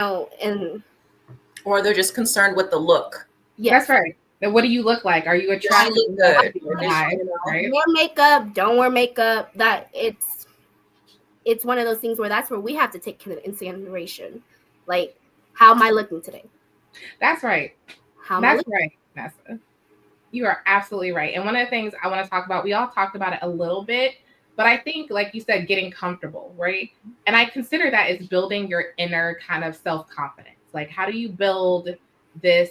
And or they're just concerned with the look. yes. That's right. Then what do you look like? Are you attractive look enough good. to your eyes? Right? Wear makeup, don't wear makeup. That it's one of those things where that's where we have to take consideration. Like, how am I looking today? That's right. How am I That's looking? right, Nessa. You are absolutely right. And one of the things I want to talk about, we all talked about it a little bit, but I think, like you said, getting comfortable, right? And I consider that as building your inner kind of self-confidence. Like, how do you build this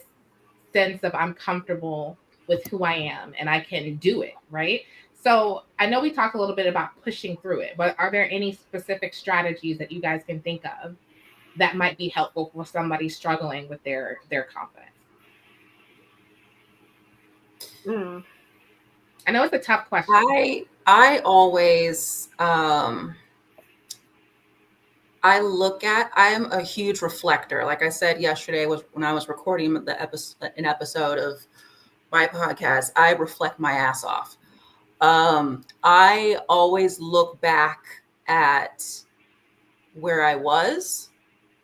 sense of I'm comfortable with who I am and I can do it, right? So I know we talked a little bit about pushing through it, but are there any specific strategies that you guys can think of that might be helpful for somebody struggling with their confidence? Mm. I know it's a tough question. I always I am a huge reflector. Like I said yesterday was when I was recording an episode of my podcast, I reflect my ass off. I always look back at where I was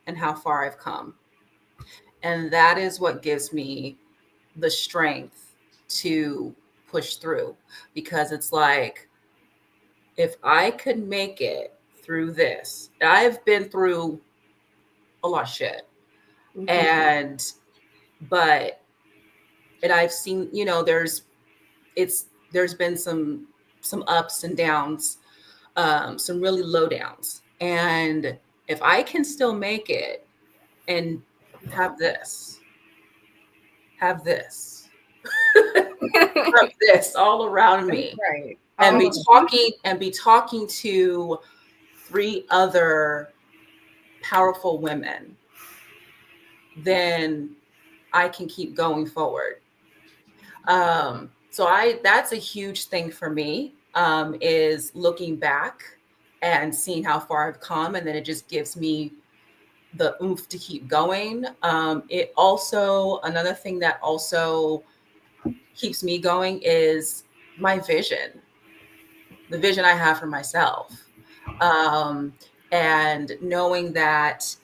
and how far I've come. And that is what gives me the strength to push through, because it's like, if I could make it through this, I've been through a lot of shit. Mhm. And, but, and I've seen, there's been some ups and downs, some really low downs. And if I can still make it and have this, have this, have this all around me, Right. and be talking to 3 other powerful women, then I can keep going forward. So that's a huge thing for me, is looking back and seeing how far I've come, and then it just gives me the oomph to keep going. It also, another thing that also keeps me going is my vision, the vision I have for myself. And knowing that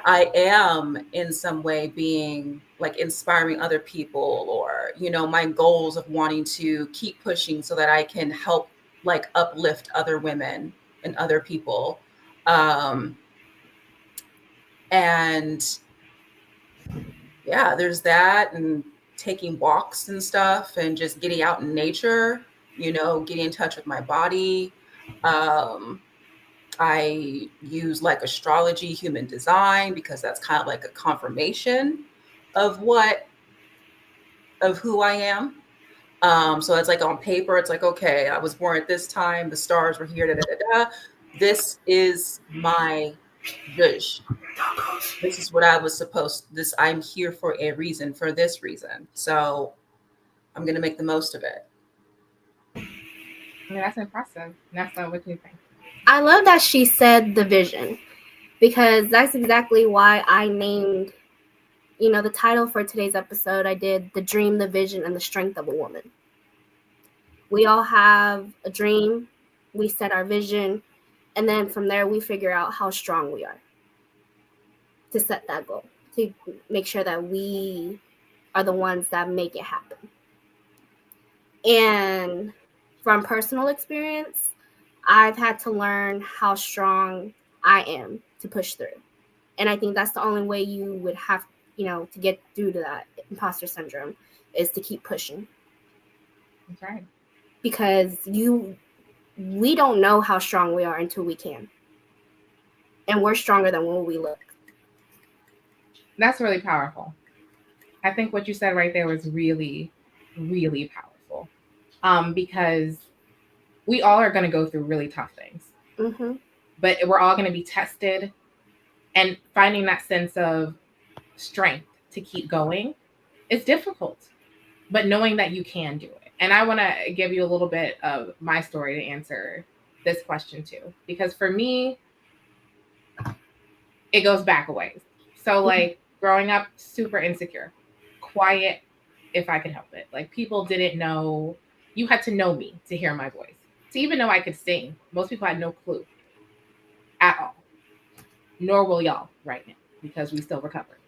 I am in some way being like inspiring other people, or, my goals of wanting to keep pushing so that I can help like uplift other women and other people. And yeah, there's that, and taking walks and stuff and just getting out in nature, getting in touch with my body. Um, I use like astrology, human design, because that's kind of like a confirmation of who I am. So it's like on paper, it's like, okay, I was born at this time, the stars were here, da, da, da, da. This is my wish. This is what I was I'm here for a reason, for this reason. So I'm going to make the most of it. I mean, that's impressive. Nessa, what do you think? I love that she said the vision, because that's exactly why I named, the title for today's episode. I did the dream, the vision, and the strength of a woman. We all have a dream, we set our vision, and then from there we figure out how strong we are to set that goal, to make sure that we are the ones that make it happen. And from personal experience, I've had to learn how strong I am to push through. And I think that's the only way you would have, to get through to that imposter syndrome, is to keep pushing. That's right. Because we don't know how strong we are until we can. And we're stronger than when we look. That's really powerful. I think what you said right there was really, really powerful. Because we all are going to go through really tough things, Mm-hmm. but we're all going to be tested, and finding that sense of strength to keep going is difficult, but knowing that you can do it. And I want to give you a little bit of my story to answer this question too, because for me, it goes back a ways. So like growing up, super insecure, quiet if I could help it. Like people didn't know, you had to know me to hear my voice. To even know I could sing, most people had no clue at all. nor will y'all right now because we still recovering.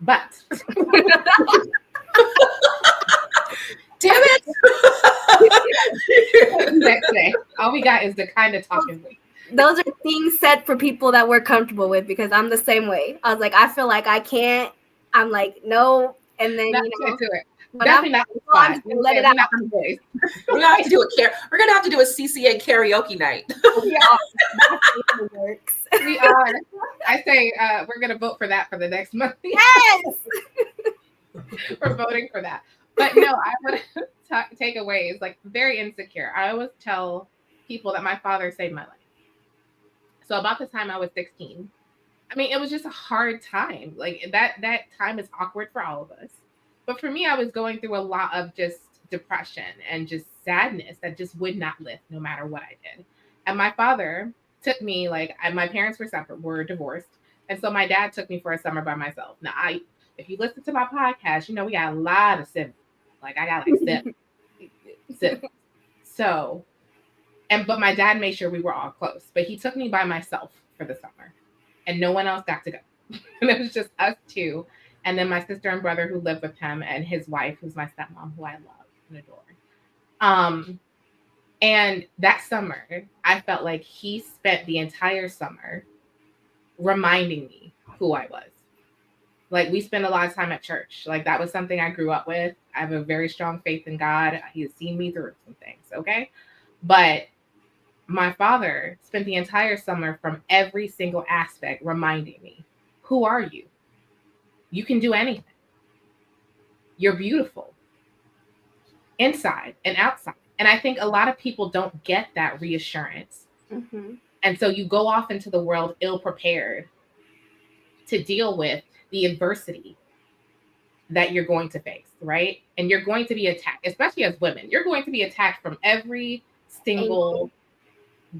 But Damn it! next day, all we got is the kind of talking we. Those are things said for people that we're comfortable with, because I'm the same way. I was like, I feel like I can't. I'm like, no. And then, Not you to know, do it. when Definitely not the I'm spot. just gonna let it out. We're gonna have to do we're gonna have to do a CCN karaoke night. We are. That's in the works. We are. I say we're gonna vote for that for the next month. Yes. We're voting for that. But no, I would take away is like very insecure. I always tell people that my father saved my life. So about the time I was 16, I mean, it was just a hard time. Like that time is awkward for all of us. But for me, I was going through a lot of just depression and just sadness that just would not lift no matter what I did. And my father took me, like, my parents were divorced. And so my dad took me for a summer by myself. Now, if you listen to my podcast, you know, we got a lot of siblings. Like I got like seven. So, but my dad made sure we were all close. But he took me by myself for the summer. And no one else got to go. And it was just us two. And then my sister and brother who lived with him and his wife, who's my stepmom, who I love and adore. And that summer, I felt like he spent the entire summer reminding me who I was. Like we spent a lot of time at church. Like that was something I grew up with. I have a very strong faith in God. He has seen me through some things, okay? But my father spent the entire summer from every single aspect reminding me, who are you? You can do anything. You're beautiful. Inside and outside. And I think a lot of people don't get that reassurance. Mm-hmm. And so you go off into the world ill-prepared to deal with the adversity that you're going to face, right? And you're going to be attacked, especially as women. You're going to be attacked from every single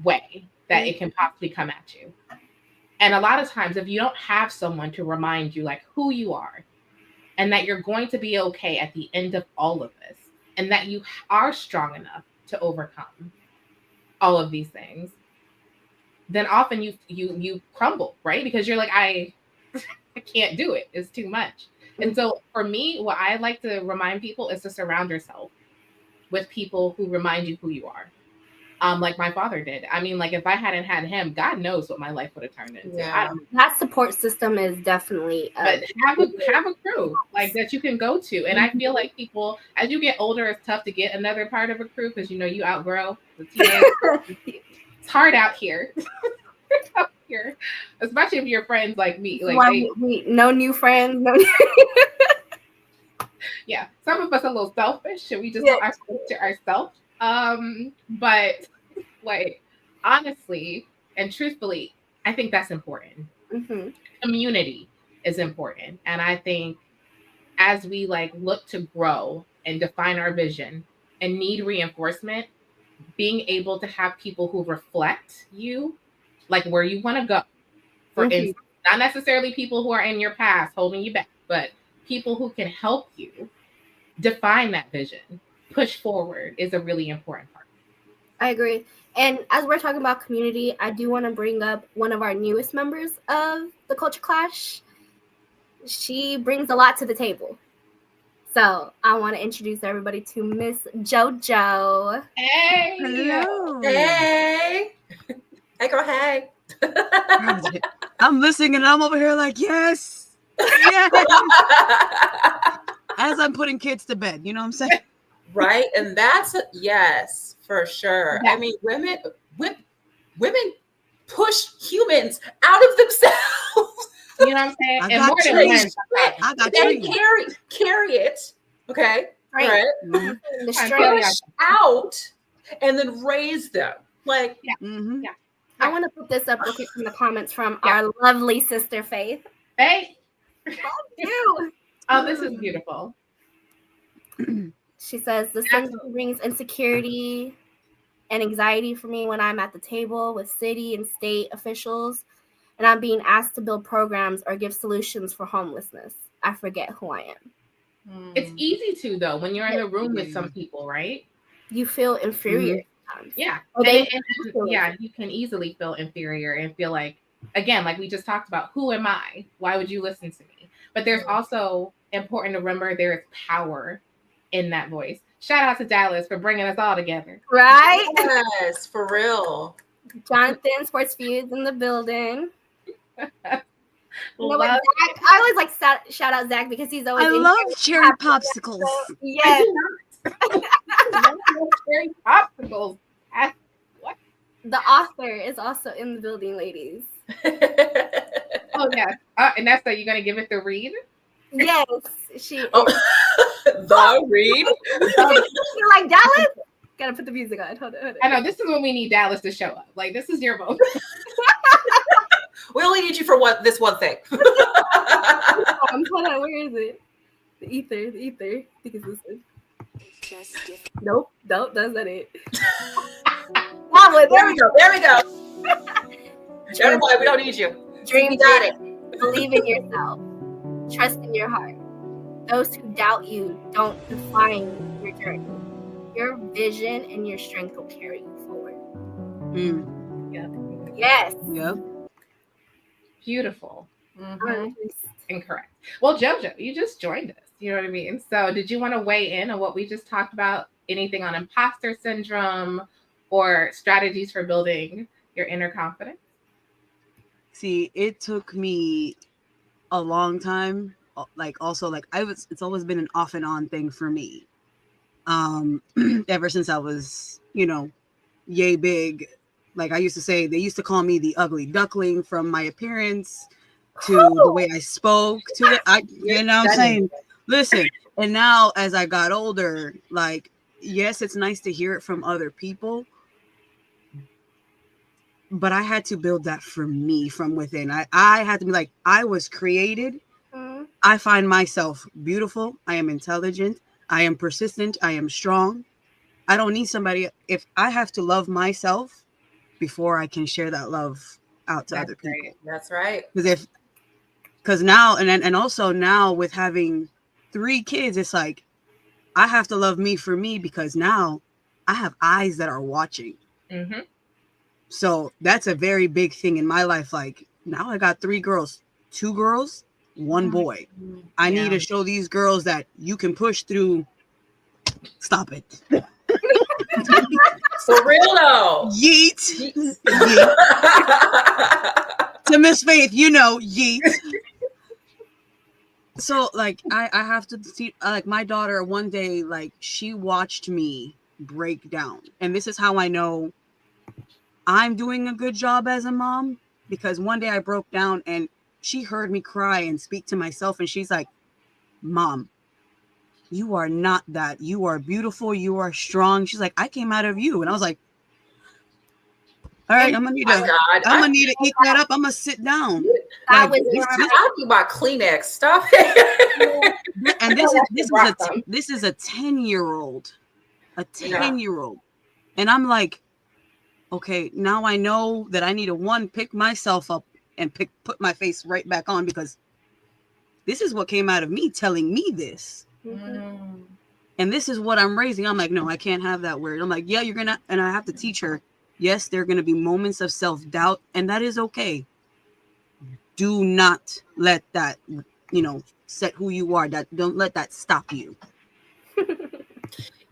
way that it can possibly come at you. And a lot of times, if you don't have someone to remind you like who you are and that you're going to be okay at the end of all of this and that you are strong enough to overcome all of these things, then often you crumble, right? Because you're like, I can't do it. It's too much. And so for me, what I like to remind people is to surround yourself with people who remind you who you are. Like my father did. I mean, like if I hadn't had him, God knows what my life would have turned into. Yeah. That support system is definitely. But have a crew like that you can go to, and I feel like people, as you get older, it's tough to get another part of a crew because you outgrow the teenage. It's hard out here. Especially if you're friends like me. Like we no new friends. No. Yeah, some of us are a little selfish, and we just want ourselves to ourselves. But like honestly and truthfully, I think that's important. Mm-hmm. Community is important. And I think as we like look to grow and define our vision and need reinforcement, being able to have people who reflect you, like where you want to go. For instance, not necessarily people who are in your past holding you back, but people who can help you define that vision, push forward is a really important part. I agree. And as we're talking about community, I do want to bring up one of our newest members of the Culture Clash. She brings a lot to the table. So I want to introduce everybody to Miss JoJo. Hey! Hello! Hey! Hey, girl, hey! I'm listening and I'm over here like, yes! Yes! As I'm putting kids to bed, you know what I'm saying? Right? And that's yes, for sure. Yeah. I mean, women push humans out of themselves. You know what I'm saying? I got trees. They carry it. Okay. Right. Mm-hmm. Push out and then raise them. Like, yeah. I want to put this up real quick from the comments from our lovely sister Faith. Hey. Thank you. Oh, this is beautiful. She says, the sense brings insecurity and anxiety for me when I'm at the table with city and state officials and I'm being asked to build programs or give solutions for homelessness. I forget who I am. It's easy to, though, when you're in the room with some people, right? You feel inferior sometimes. Yeah. Or you can easily feel inferior and feel like again, like we just talked about, who am I? Why would you listen to me? But there's also important to remember there is power in that voice. Shout out to Dallas for bringing us all together. Right? Yes, for real. Jonathan, Sports Feuds in the building. You know what, Love Zach? I always like shout out Zach because he's always I in love here. cherry popsicles. So, yes. cherry popsicles. What? The author is also in the building, ladies. Oh, yes. And that's you're going to give it the read? Yes, she. Oh, the read. You're like, Dallas? Gotta put the music on. Hold on. I know, this is when we need Dallas to show up. Like, this is your moment. We only need you for this one thing. Hold on, where is it? The ether. I think it's this one. Nope, that's not it. There we go. Everybody, we don't need you. Dream You got it. Believe in yourself. Trust in your heart. Those who doubt you don't define your journey. Your vision and your strength will carry you forward. Mm. Yes. Yep. Beautiful. Mhm. Incorrect. Well, JoJo, you just joined us. You know what I mean? So did you want to weigh in on what we just talked about? Anything on imposter syndrome or strategies for building your inner confidence? See, it took me a long time. Like also, like it's always been an off and on thing for me. Ever since I was, yay big. Like I used to say, they used to call me the ugly duckling from my appearance to the way I spoke to it. I'm saying, listen, and now as I got older, like, yes, it's nice to hear it from other people, but I had to build that for me from within. I had to be like, I was created. I find myself beautiful. I am intelligent. I am persistent. I am strong. I don't need somebody. If I have to love myself before I can share that love out to other people. Right. That's right. Because now, and also now with having 3 kids, it's like, I have to love me for me because now I have eyes that are watching. Mm-hmm. So that's a very big thing in my life. Like now I got 3 girls, 2 girls, 1 boy. I need to show these girls that you can push through. Stop it. For real though. Yeet. To Miss Faith, yeet. So like I have to see, like my daughter one day, like she watched me break down, and this is how I know I'm doing a good job as a mom, because one day I broke down and she heard me cry and speak to myself, and she's like, Mom, you are not that. You are beautiful. You are strong. She's like, I came out of you. And I was like, all right, I'm gonna need to eat that up. I'm gonna sit down. I'll do my Kleenex. Stop it. And this is a 10-year-old. A 10-year-old. And I'm like, okay, now I know that I need to pick myself up and put my face right back on, because this is what came out of me telling me this. Mm. And this is what I'm raising. I'm like, no, I can't have that word. I'm like, yeah, and I have to teach her. Yes, there are going to be moments of self-doubt, and that is okay. Do not let that, set who you are. Don't let that stop you.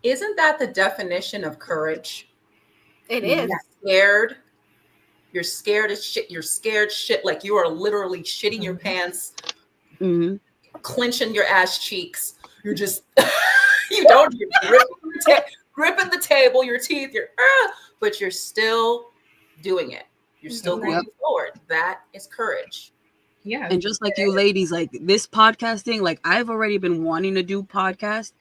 Isn't that the definition of courage? It is. You're scared as shit. You're scared shit. Like you are literally shitting your pants, clenching your ass cheeks. You're just, you're gripping the table, your teeth, but you're still doing it. You're still going forward. That is courage. Yeah. And just like you ladies, like this podcasting, like I've already been wanting to do podcasts.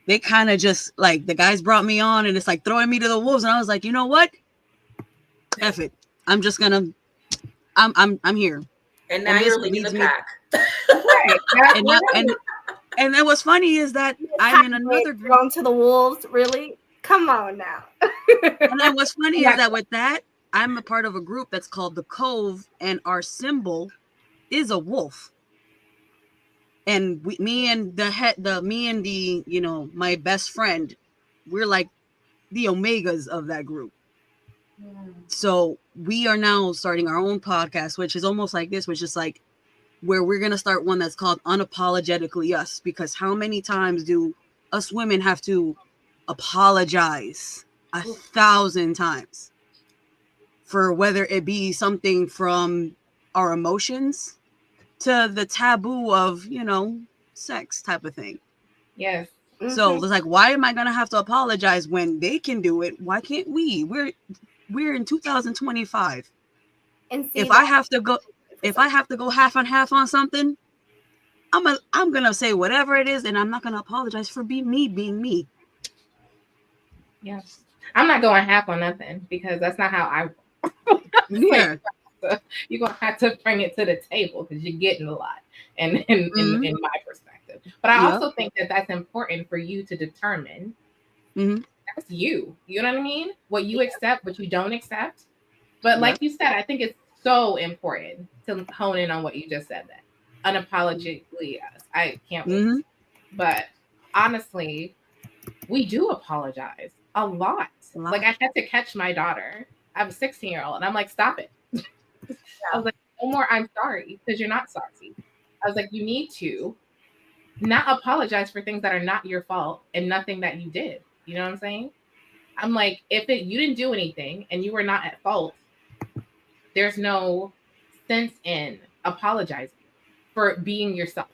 They kind of just like, the guys brought me on and it's like throwing me to the wolves. And I was like, you know what? F it. I'm just gonna, I'm here. And now you're leading the pack. And then what's funny is that I'm in another group. Thrown to the wolves, really? Come on now. And then what's funny is that with that, I'm a part of a group that's called the Cove, and our symbol is a wolf. And me and my best friend, we're like the omegas of that group. So we are now starting our own podcast, which is almost like this, which is like where we're going to start one that's called Unapologetically Us, because how many times do us women have to apologize 1,000 times for whether it be something from our emotions to the taboo of, sex type of thing. Yes. So it's like, why am I going to have to apologize when they can do it? Why can't we? We're in 2025. And see, if I have to go half and half on something, I'm gonna say whatever it is, and I'm not gonna apologize for being me. Yes. I'm not going half on nothing because that's not how I Yeah. You're gonna have to bring it to the table because you're getting a lot, and in my perspective. But I also think that that's important for you to determine. That's you. You know what I mean? What you accept, what you don't accept. But like you said, I think it's so important to hone in on what you just said. That unapologetically, yes, I can't wait. But honestly, we do apologize a lot. Like I had to catch my daughter. I have a 16-year-old, and I'm like, stop it. I was like, no more. I'm sorry, because you're not sorry. I was like, you need to not apologize for things that are not your fault and nothing that you did. You know what I'm saying? I'm like, you didn't do anything and you were not at fault, there's no sense in apologizing for being yourself.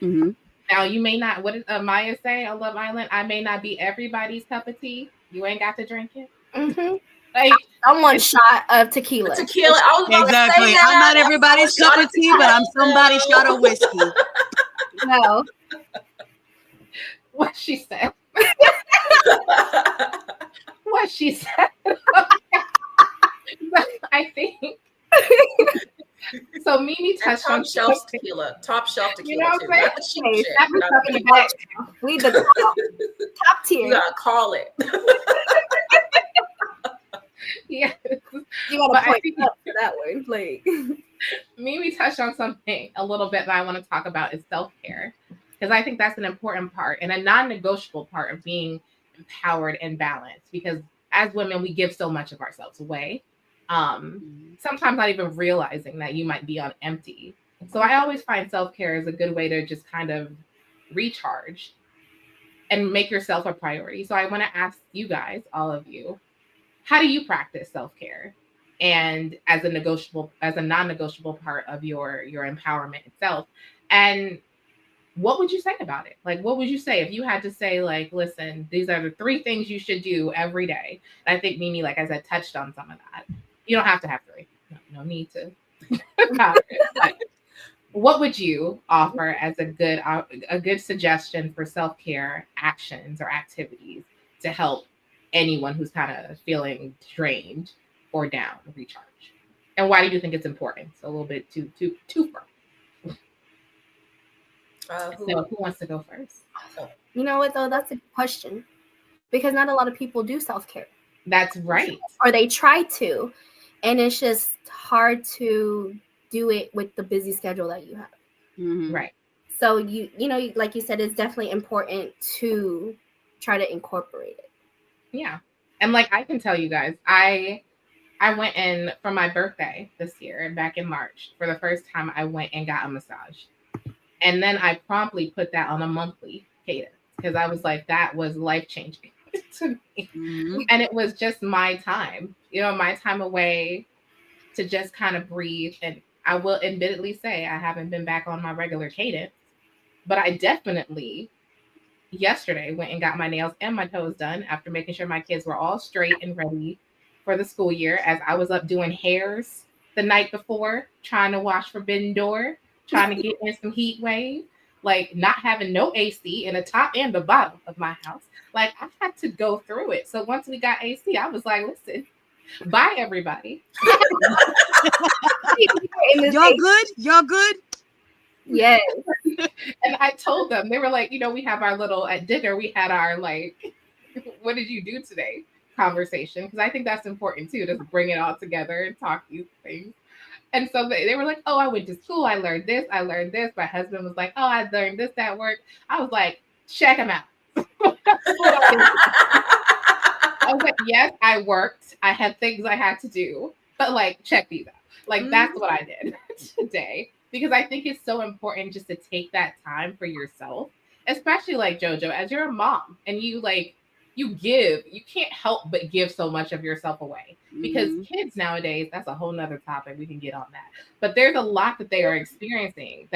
Now, you may not, what did Maya say on Love Island? I may not be everybody's cup of tea. You ain't got to drink it. Like, I'm one shot of tequila. Tequila. I was about exactly. to say that. I'm not everybody's cup of tea, but I'm somebody's shot of whiskey. No. What she said. What she said. I think. So Mimi touched on shelf tequila. Top shelf tequila. You know what I'm saying? We the top tier. You gotta call it. Yes. You gotta point up for that one. Like Mimi touched on something a little bit that I want to talk about is self-care. Because I think that's an important part and a non-negotiable part of being empowered and balanced. Because as women, we give so much of ourselves away. Sometimes not even realizing that you might be on empty. So I always find self-care is a good way to just kind of recharge and make yourself a priority. So I want to ask you guys, all of you, how do you practice self-care? And as a non-negotiable part of your empowerment itself. And what would you say about it? Like, what would you say if you had to say, like, listen, these are the 3 things you should do every day? And I think Mimi, like I said, touched on some of that. You don't have to have 3. No need to. But what would you offer as a good suggestion for self-care actions or activities to help anyone who's kind of feeling drained or down recharge? And why do you think it's important? So a little bit too far. So who wants to go first? You know what though? That's a good question. Because not a lot of people do self-care. That's right. Or they try to. And it's just hard to do it with the busy schedule that you have. Right. So you know, like you said, it's definitely important to try to incorporate it. Yeah. And like I can tell you guys, I went in for my birthday this year, back in March. For the first time, I went and got a massage. And then I promptly put that on a monthly cadence because I was like, that was life-changing to me. And it was just my time, my time away to just kind of breathe. And I will admittedly say I haven't been back on my regular cadence, but I definitely yesterday went and got my nails and my toes done after making sure my kids were all straight and ready for the school year, as I was up doing hairs the night before, trying to wash Forbidden Door, trying to get in some heat wave, like not having no AC in the top and the bottom of my house. Like I had to go through it. So once we got AC, I was like, listen, bye everybody. Y'all good? Yes. And I told them, they were like, we have our little, at dinner, we had our like, what did you do today conversation? Because I think that's important too, to bring it all together and talk these things. And so they were like, oh, I went to school. I learned this. My husband was like, oh, I learned this at work. I was like, check him out. I was like, yes, I worked. I had things I had to do, but like, check these out. Like, that's what I did today, because I think it's so important just to take that time for yourself, especially like JoJo, as you're a mom and you give, you can't help but give so much of yourself away, because kids nowadays, that's a whole nother topic. We can get on that. But there's a lot that they are experiencing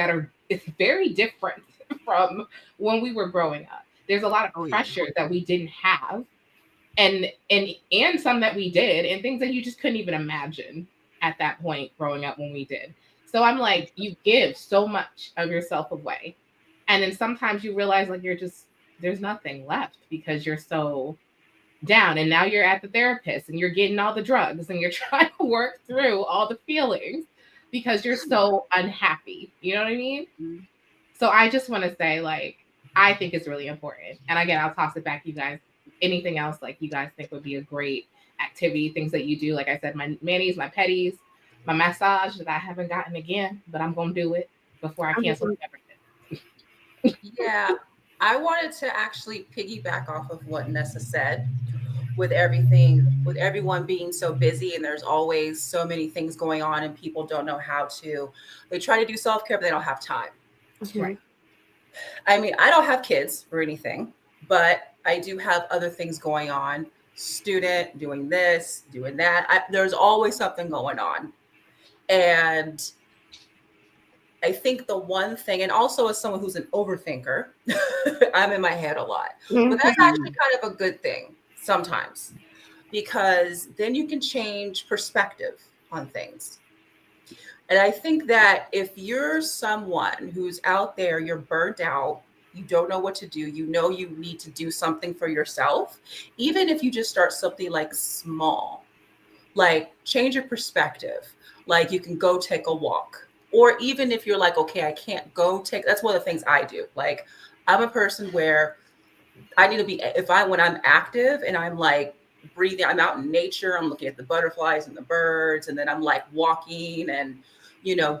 it's very different from when we were growing up. There's a lot of pressure that we didn't have, and some that we did, and things that you just couldn't even imagine at that point growing up when we did. So I'm like, you give so much of yourself away, and then sometimes you realize like there's nothing left because you're so down, and now you're at the therapist and you're getting all the drugs and you're trying to work through all the feelings because you're so unhappy. You know what I mean? Mm-hmm. So I just want to say, like, I think it's really important. And again, I'll toss it back to you guys. Anything else like you guys think would be a great activity, things that you do? Like I said, my manis, my petties, my massage that I haven't gotten again, but I'm going to do it before I cancel everything. Yeah, I wanted to actually piggyback off of what Nessa said. With everyone being so busy and there's always so many things going on and people don't know how to, they try to do self-care, but they don't have time. Right. I mean, I don't have kids or anything, but I do have other things going on. Student, doing this, doing that. There's always something going on. And I think the one thing, and also as someone who's an overthinker, I'm in my head a lot. But that's actually kind of a good thing sometimes, because then you can change perspective on things. And I think that if you're someone who's out there, you're burnt out, you don't know what to do, you know you need to do something for yourself, even if you just start something like small, like change your perspective, like you can go take a walk. Or even if you're like, okay, I can't go take, that's one of the things I do. Like, I'm a person where I need to be, when I'm active and I'm like breathing, I'm out in nature, I'm looking at the butterflies and the birds, and then I'm like walking and,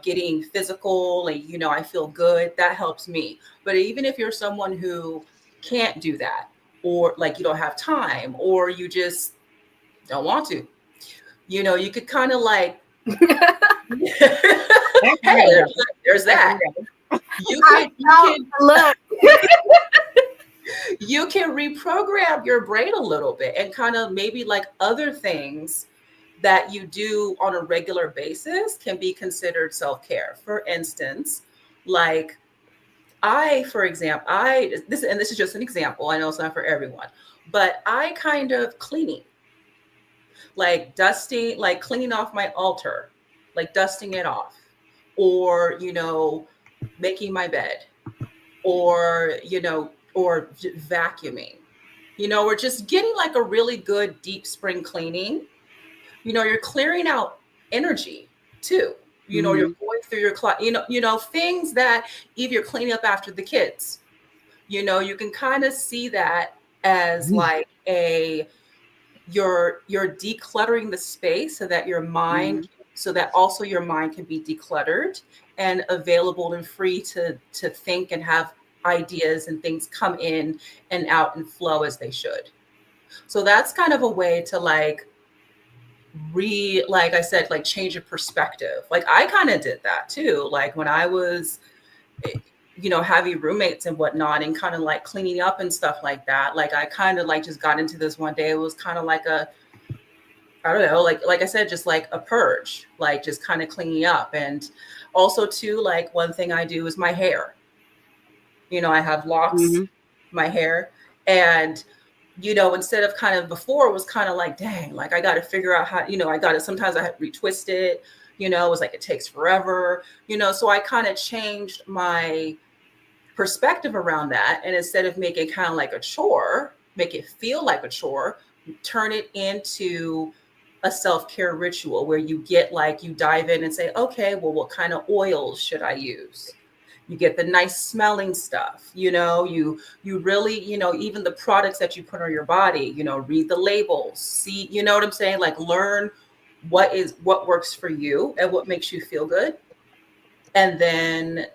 getting physical and, I feel good. That helps me. But even if you're someone who can't do that, or like you don't have time, or you just don't want to, you could kind of like, hey, there's that. You can reprogram your brain a little bit and kind of maybe like other things that you do on a regular basis can be considered self-care. For instance, like this is just an example. I know it's not for everyone, but I kind of cleaning, like dusting, like cleaning off my altar, like dusting it off, or, making my bed, or, or vacuuming, or just getting like a really good deep spring cleaning. You're clearing out energy too. You're going through your closet, things that if you're cleaning up after the kids, you can kind of see that as like you're decluttering the space so that your mind, so that also your mind can be decluttered and available and free to think and have ideas and things come in and out and flow as they should. So that's kind of a way to like like I said, like change your perspective. Like I kind of did that too. Like when I was, having roommates and whatnot and kind of like cleaning up and stuff like that. Like I kind of like just got into this one day. It was kind of like I don't know, like I said, just like a purge, like just kind of cleaning up. And also too, like one thing I do is my hair. I have locks, my hair, and instead of kind of before, it was kind of like, dang, like I got to figure out how, sometimes I had to retwist it, it was like, it takes forever, so I kind of changed my perspective around that. And instead of making kind of like a chore, make it feel like a chore, turn it into a self-care ritual where you get like, you dive in and say, okay, well, what kind of oils should I use? You get the nice smelling stuff, you really, even the products that you put on your body, read the labels, see, you know what I'm saying? Like learn what works for you and what makes you feel good. And then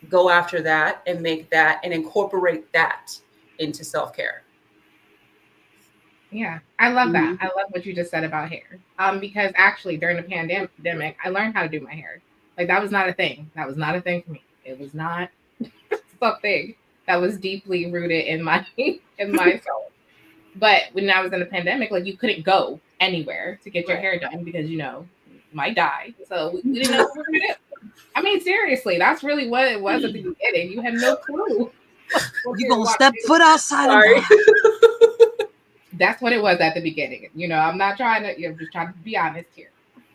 go after that and make that and incorporate that into self-care. Yeah, I love that. I love what you just said about hair. Because actually during the pandemic, I learned how to do my hair. Like that was not a thing. That was not a thing for me. It was not something that was deeply rooted in my in my soul. But when I was in the pandemic, like you couldn't go anywhere to get your hair done because you might die. So we didn't know what we were gonna do. I mean, seriously, that's really what it was at the beginning. You had no clue. You gonna step foot outside Sorry. and die. That's what it was at the beginning. I'm not trying to, I'm just trying to be honest here.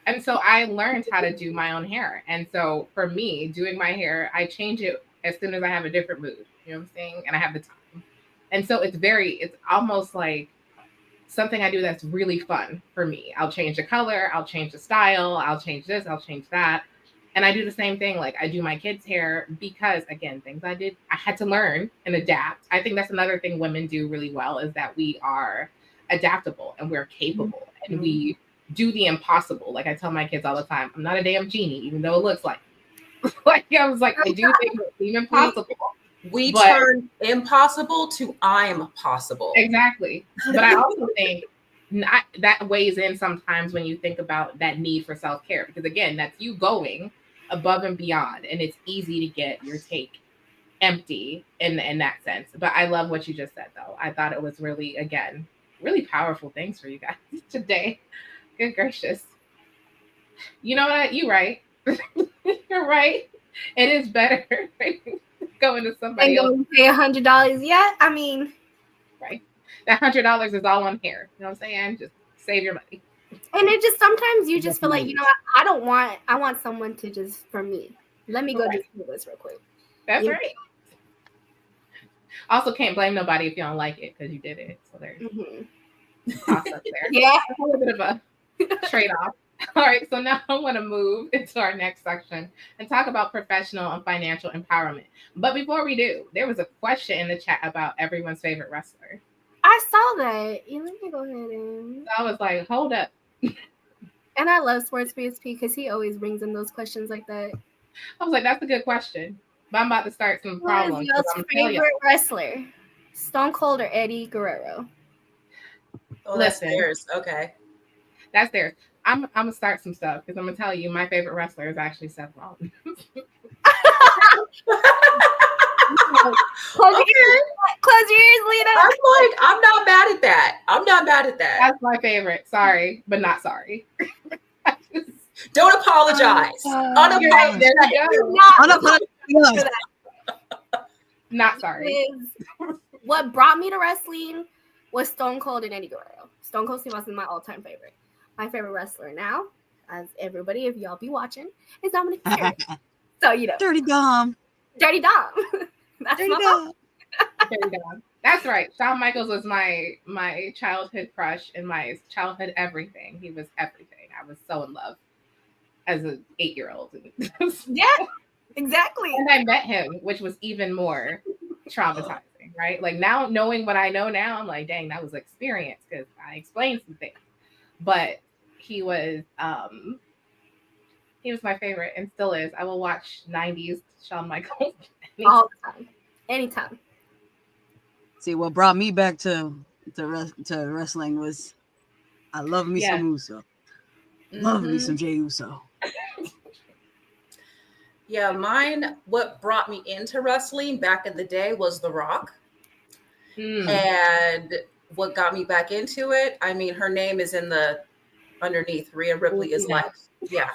And so I learned how to do my own hair. And so for me, doing my hair, I change it as soon as I have a different mood. You know what I'm saying? And I have the time. And so it's almost like something I do that's really fun for me. I'll change the color, I'll change the style, I'll change this, I'll change that. And I do the same thing. Like I do my kids' hair because, again, things I had to learn and adapt. I think that's another thing women do really well is that we are adaptable and we're capable and we do the impossible. Like I tell my kids all the time, I'm not a damn genie, even though it looks like like I was like, I do things that seem impossible. We turn impossible to I'm possible. Exactly. But I also think that weighs in sometimes when you think about that need for self-care, because again, that's you going above and beyond, and it's easy to get your take empty in that sense. But I love what you just said, though. I thought it was really, again, really powerful things for you guys today. Good gracious. You know what? You're right. You're right. It is better going to somebody else. And pay $100 yet? I mean, right. That $100 is all on hair. You know what I'm saying? Just save your money. And it just sometimes you just feel like, I want someone to just for me. Let me go just do this real quick. That's right. Also, can't blame nobody if you don't like it because you did it. So there's toss up there. Yeah, a little bit of a trade-off. All right, so now I want to move into our next section and talk about professional and financial empowerment. But before we do, there was a question in the chat about everyone's favorite wrestler. I saw that. Yeah, let me go ahead and. So I was like, hold up. And I love Sports BSP because he always brings in those questions like that. I was like, that's a good question. But I'm about to start some problems. What is your favorite wrestler? Stone Cold or Eddie Guerrero? Oh, that's theirs. Okay. That's theirs. I'm gonna start some stuff because I'm gonna tell you my favorite wrestler is actually Seth Rollins. Close your ears, Lena. I'm not mad at that. I'm not mad at that. That's my favorite. Sorry, but not sorry. Don't apologize. Not sorry. What brought me to wrestling was Stone Cold and Eddie Guerrero. Stone Cold Steve Austin is my all-time favorite. My favorite wrestler now, as everybody, if y'all be watching, is Dominic Mysterio. So Dirty Dom. Dirty Dom. That's Dirty my Dom. Dirty Dom. That's right. Shawn Michaels was my childhood crush and my childhood everything. He was everything. I was so in love as an 8-year-old. Yeah, exactly. And I met him, which was even more traumatizing, right? Like now, knowing what I know now, I'm like, dang, that was experience because I explained some things. But he was my favorite and still is. I will watch 90s Shawn Michaels all the time, anytime. See, what brought me back to wrestling was I love me some Uso. Love me some Jey Uso. Yeah, mine, what brought me into wrestling back in the day was The Rock. And what got me back into it, I mean, her name is underneath Rhea Ripley is life. Yeah.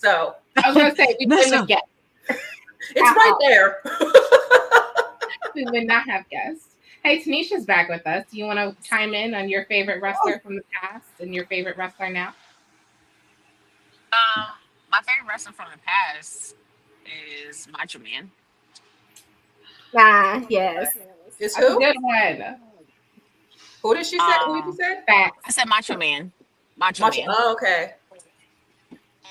So I was gonna say we couldn't have guessed. It's right there. We would not have guessed. Hey, Tanisha's back with us. Do you want to chime in on your favorite wrestler from the past and your favorite wrestler now? My favorite wrestler from the past is Macho Man. Yes. Is who? Good one. Who did she say? Who did you say? Facts. I said Macho Man. Macho Man. Oh, okay.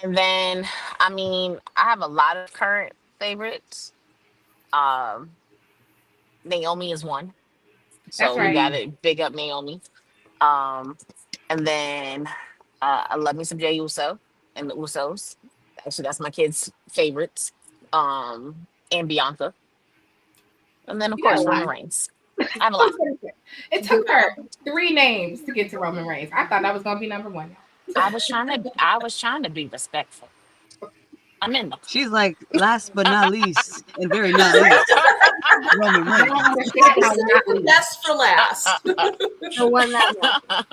And then, I mean, I have a lot of current favorites. Naomi is one. So That's right. we got to big up Naomi. And then I love me some Jey Uso and the Usos. Actually, that's my kids' favorites. And Bianca. And then, of course, Roman Reigns. I have a lot. It took her 3 names to get to Roman Reigns. I thought that was gonna be number 1. I was trying to be respectful. I'm in the She's like, last but not least, and very not least, Roman I don't Reigns. understand how not least. That's for last. The one that won.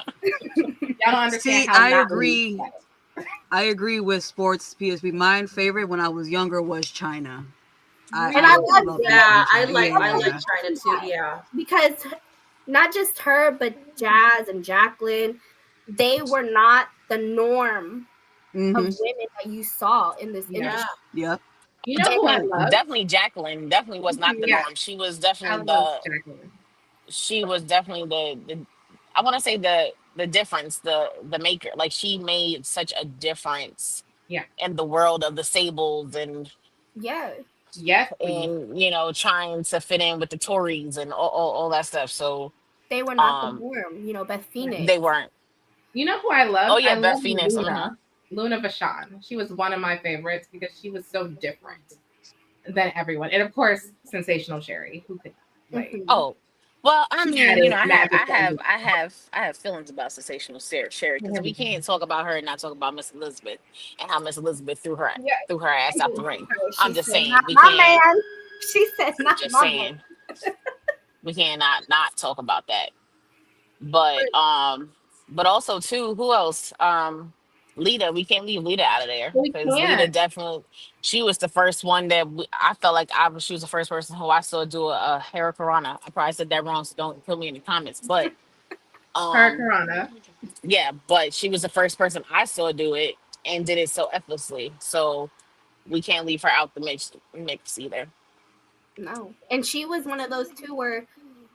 Y'all don't understand See, how I not agree. least. I agree with sports PSP. My favorite when I was younger was China. And I love love China. Yeah, I China. like Yeah. China too. Yeah. Because not just her, but Jazz and Jacqueline, they were not the norm of Mhm. women that you saw in this Yeah. industry. Yep. You know who I love? Definitely Jacqueline. Definitely was not the Yeah. norm. She was I definitely love Jacqueline. the I want to say the difference, the maker. Like she made such a difference Yeah. in the world of the Sables and Yeah. Yes, please. trying to fit in with the Tories and all that stuff. So They were not the norm. Beth Phoenix. they weren't. You know who I love? Oh yeah, I Beth love Phoenix. Luna. Luna Vachon. She was one of my favorites because she was so different than everyone. And of course, Sensational Sherry, who could like Oh, well, I She mean, had a magic wand. I have feelings about Sensational Sherry because we can't talk about her and not talk about Miss Elizabeth and how Miss Elizabeth Yeah. threw her ass out the ring. I'm just saying, not we my can't. man. She said, not Just my saying, we can't not talk about that. But also too, who else? Lita, we can't leave Lita out of there We because Lita can't. definitely, she was the first one that I felt like she was the first person who I saw do a hair Karana. I probably said that wrong, so don't kill me in the comments. But Hurricanrana. yeah, but she was the first person I saw do it and did it so effortlessly. So we can't leave her out the mix either. No. And she was one of those too where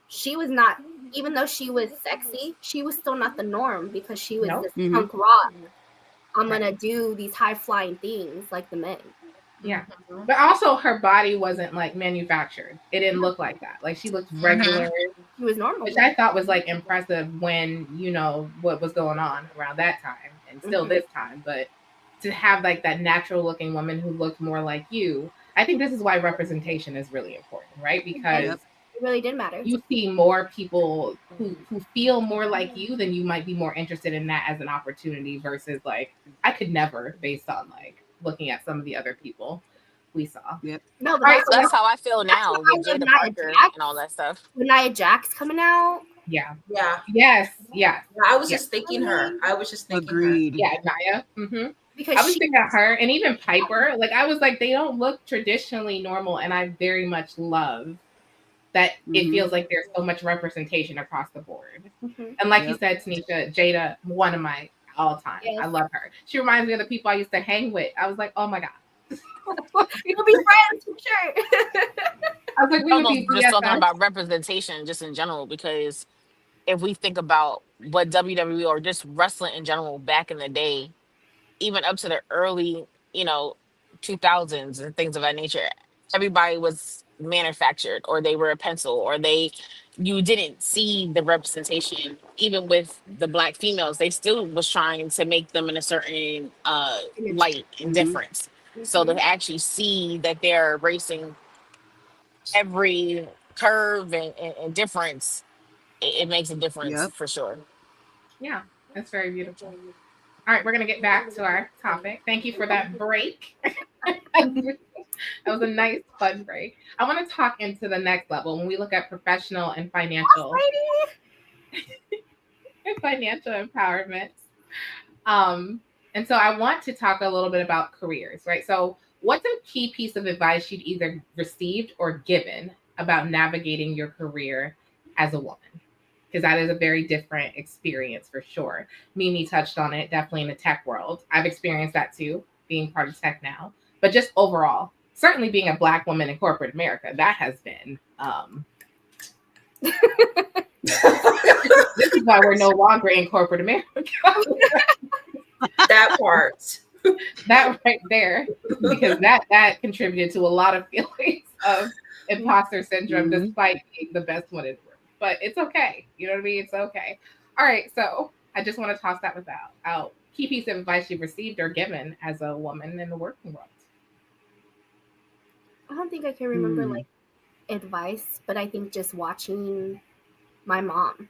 she was not, even though she was sexy, she was still not the norm because she was No. this Mhm. punk rock. I'm gonna do these high flying things like the men. Yeah. But also her body wasn't like manufactured. It didn't look like that. Like she looked regular, She was normal. which I thought was like impressive when what was going on around that time and still this time. But to have like that natural looking woman who looked more like you, I think this is why representation is really important, right? Because Yep. It really did matter. you see more people who feel more like you, then you might be more interested in that as an opportunity versus like I could never based on like looking at some of the other people we saw. No, but Right, That's how I feel now why I with love Jada Nia Parker Jax. and all that stuff. When Nia Jax coming out, Yeah. Yeah. Yes. Yes. I was Yeah. just thinking her. I was just thinking her. Agreed. Yeah. Naya. Mm-hmm. because I was she thinking of her and even Piper. Like I was like, they don't look traditionally normal, and I very much love that it Mhm. feels like there's so much representation across the board. Mhm. And like you Yep. said, Tanisha, Jada, one of my all time. Yes. I love her. She reminds me of the people I used to hang with. I was like, oh my God. We'll be friends for sure. I was like, we would Almost be just talking BFFs. about representation just in general, because if we think about what WWE or just wrestling in general back in the day, even up to the early, 2000s and things of that nature, everybody was manufactured or they were a pencil or you didn't see the representation. Even with the black females, they still was trying to make them in a certain light and Mhm. difference. So to actually see that they're racing every curve and difference, it makes a difference Yep. for sure. Yeah, that's very beautiful. All right, we're going to get back to our topic. Thank you for that break. That was a nice fun break. I want to talk into the next level when we look at professional and financial empowerment. And so I want to talk a little bit about careers, right? So what's a key piece of advice you'd either received or given about navigating your career as a woman? Because that is a very different experience for sure. Mimi touched on it, definitely in the tech world. I've experienced that too, being part of tech now. But just overall, certainly being a Black woman in corporate America, that has been this is why we're no longer in corporate America. That part. That right there, because that contributed to a lot of feelings of imposter syndrome, Mhm. despite being the best one in the room. But it's okay. You know what I mean? It's okay. All right. So I just want to toss that out. Key piece of advice you've received or given as a woman in the working world. I don't think I can remember like advice, but I think just watching my mom.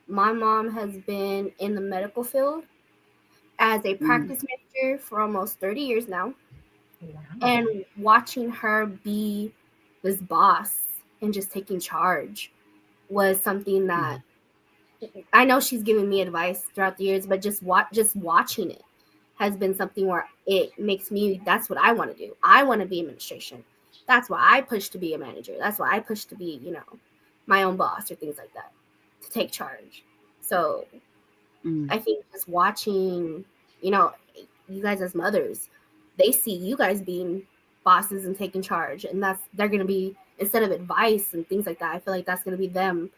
My mom has been in the medical field as a practice manager for almost 30 years now. Wow. And watching her be this boss and just taking charge was something that I know she's given me advice throughout the years, but just watching it has been something where it makes me, that's what I want to do. I want to be administration. That's why I push to be a manager. That's why I push to be, my own boss or things like that, to take charge. So I think just watching, you guys as mothers, they see you guys being bosses and taking charge, and they're going to be, instead of advice and things like that, I feel like that's going to be them,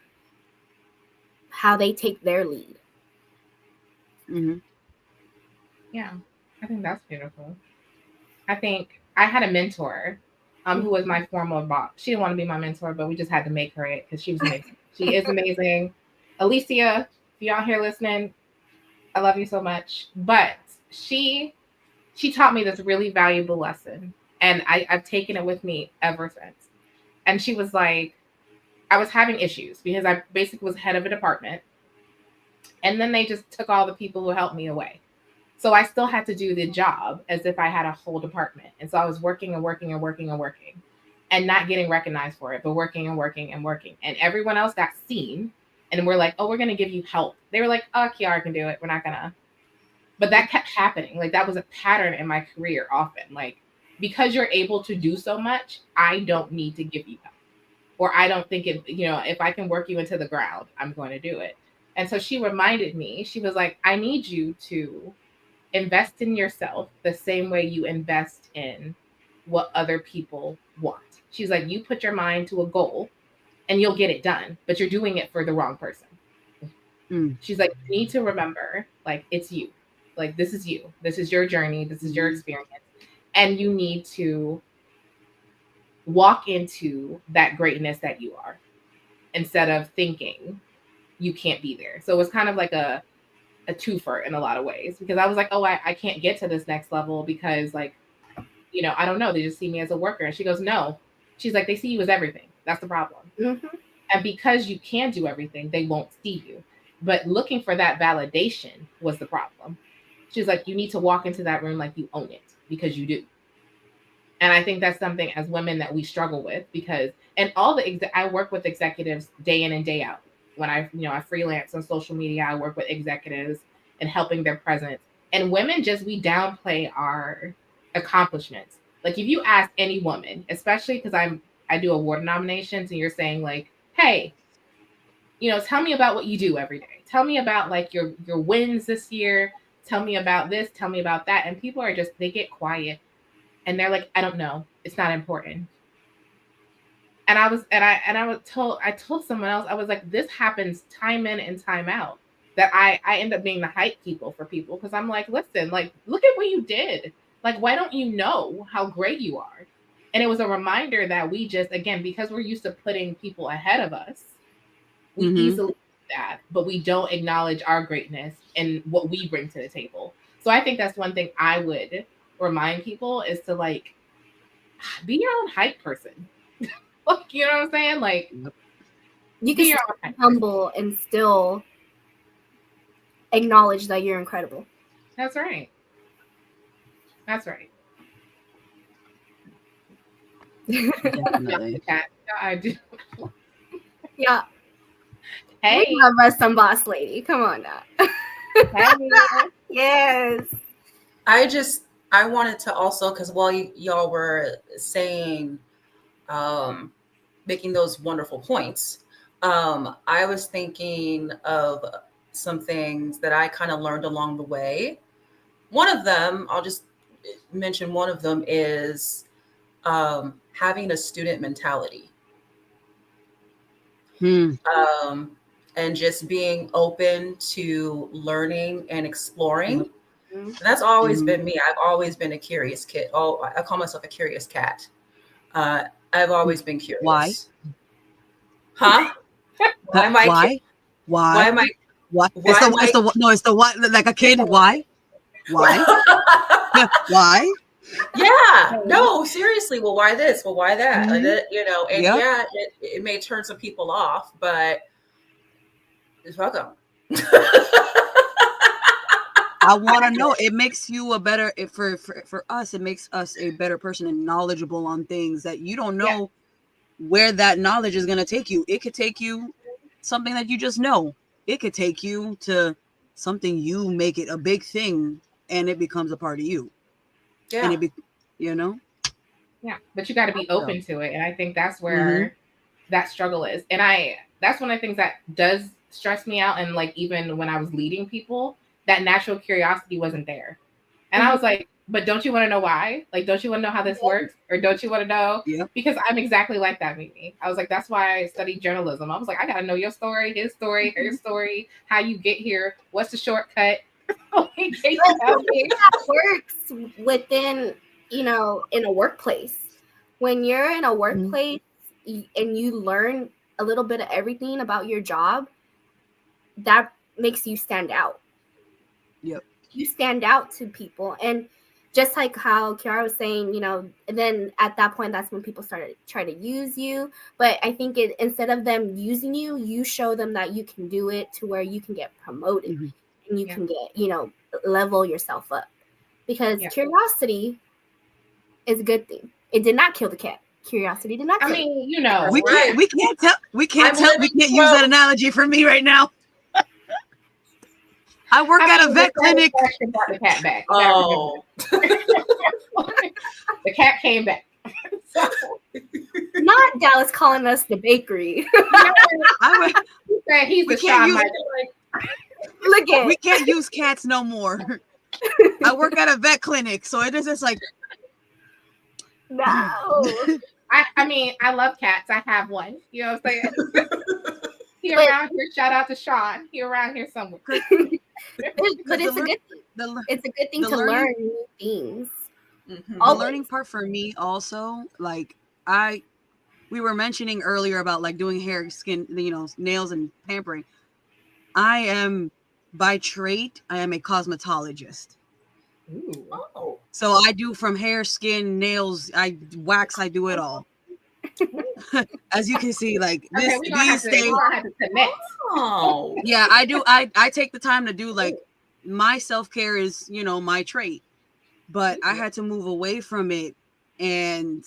how they take their lead. Yeah, I think that's beautiful. I think I had a mentor who was my former boss. She didn't want to be my mentor, but we just had to make her it because she was amazing. She is amazing. Alicia, if you're out here listening, I love you so much. But she taught me this really valuable lesson, and I've taken it with me ever since. And she was like, I was having issues because I basically was head of a department, and then they just took all the people who helped me away. So I still had to do the job as if I had a whole department. And so I was working and working and working and working and not getting recognized for it, but working and working and working. And everyone else got seen. And we're like, oh, we're going to give you help. They were like, oh, Kiara can do it. We're not going to. But that kept happening. Like, that was a pattern in my career often. Like, because you're able to do so much, I don't need to give you help. Or I don't think if I can work you into the ground, I'm going to do it. And so she reminded me, she was like, I need you to invest in yourself the same way you invest in what other people want. She's like, you put your mind to a goal and you'll get it done, but you're doing it for the wrong person. She's like, you need to remember, like, it's you. Like, this is you. This is your journey. This is your experience. And you need to walk into that greatness that you are instead of thinking you can't be there. So it was kind of like a twofer in a lot of ways, because I was like, oh, I can't get to this next level because, like, I don't know. They just see me as a worker. And she goes, no. She's like, they see you as everything. That's the problem. And because you can do everything, they won't see you. But looking for that validation was the problem. She's like, you need to walk into that room like you own it, because you do. And I think that's something as women that we struggle with, because, and I work with executives day in and day out. When I freelance on social media, I work with executives and helping their presence. And women we downplay our accomplishments. Like, if you ask any woman, especially because I do award nominations, and you're saying, like, hey, tell me about what you do every day. Tell me about, like, your wins this year. Tell me about this. Tell me about that. And people they get quiet, and they're like, I don't know. It's not important. And I told someone else, I was like, this happens time in and time out, that I end up being the hype people for people. Cause I'm like, listen, like, look at what you did. Like, why don't you know how great you are? And it was a reminder that we just, again, because we're used to putting people ahead of us, we easily do that, but we don't acknowledge our greatness and what we bring to the table. So I think that's one thing I would remind people, is to, like, be your own hype person. Like, you know what I'm saying? Like, you can be humble and still acknowledge that you're incredible. That's right. That's right. Definitely. Yeah, I do. Yeah. Hey, we love us some boss lady. Come on now. hey. Yes. I wanted to also, because while y'all were saying, making those wonderful points, I was thinking of some things that I kind of learned along the way. One of them, I'll just mention one of them, is having a student mentality. And just being open to learning and exploring. And that's always been me. I've always been a curious kid. Oh, I call myself a curious cat. I've always been curious. Why? Huh? Why am I? Why? Why am I? What? Why It's the what? Like a kid. Why? Why? Why? Yeah, no, seriously. Well, why this? Well, why that? Mhm. You know, and Yep. yeah, it may turn some people off, but it's welcome. I want to know. It makes you a better for us. It makes us a better person and knowledgeable on things that you don't know where that knowledge is going to take you. It could take you something that you just know. It could take you to something you make it a big thing, and it becomes a part of you. And Yeah, you know. Yeah, but you got to be So, open to it, and I think that's where that struggle is. And that's one of the things that does stress me out. And like even when I was leading people, that natural curiosity wasn't there. And I was like, but don't you want to know why? Like, don't you want to know how this works, or don't you want to know? Yep. Because I'm exactly like that, Mimi. I was like, that's why I studied journalism. I was like, I got to know your story, his story, her story, how you get here, what's the shortcut. Can you tell me? That works within, you know, in a workplace. When you're in a workplace and you learn a little bit of everything about your job, that makes you stand out. Yep. You stand out to people. And just like how Kiara was saying, you know, and then at that point, that's when people started trying to use you. But I think instead of them using you, you show them that you can do it to where you can get promoted and you can get, you know, level yourself up. Because curiosity is a good thing. It did not kill the cat. Curiosity did not kill I mean, you know, we can't use that analogy for me right now. I work at a vet clinic. Brought the cat back. Oh, the cat came back. So, not Dallas calling us the bakery. He's the Shawn Michaels. Look at we can't use cats no more. I work at a vet clinic, so it is just like no. I mean, I love cats. I have one. You know what I'm saying? He around here. Shout out to Sean. He around here somewhere. But it's a good thing. It's a good thing to learn new things. The learning part for me also, like we were mentioning earlier about like doing hair, skin, you know, nails and pampering. I am by trait, I am a cosmetologist. Ooh. Oh. So I do from hair, skin, nails, I wax, I do it all. As you can see, like this, these things. Oh. Yeah, I do. I take the time to do like my self-care is, you know, my trait, but I had to move away from it. And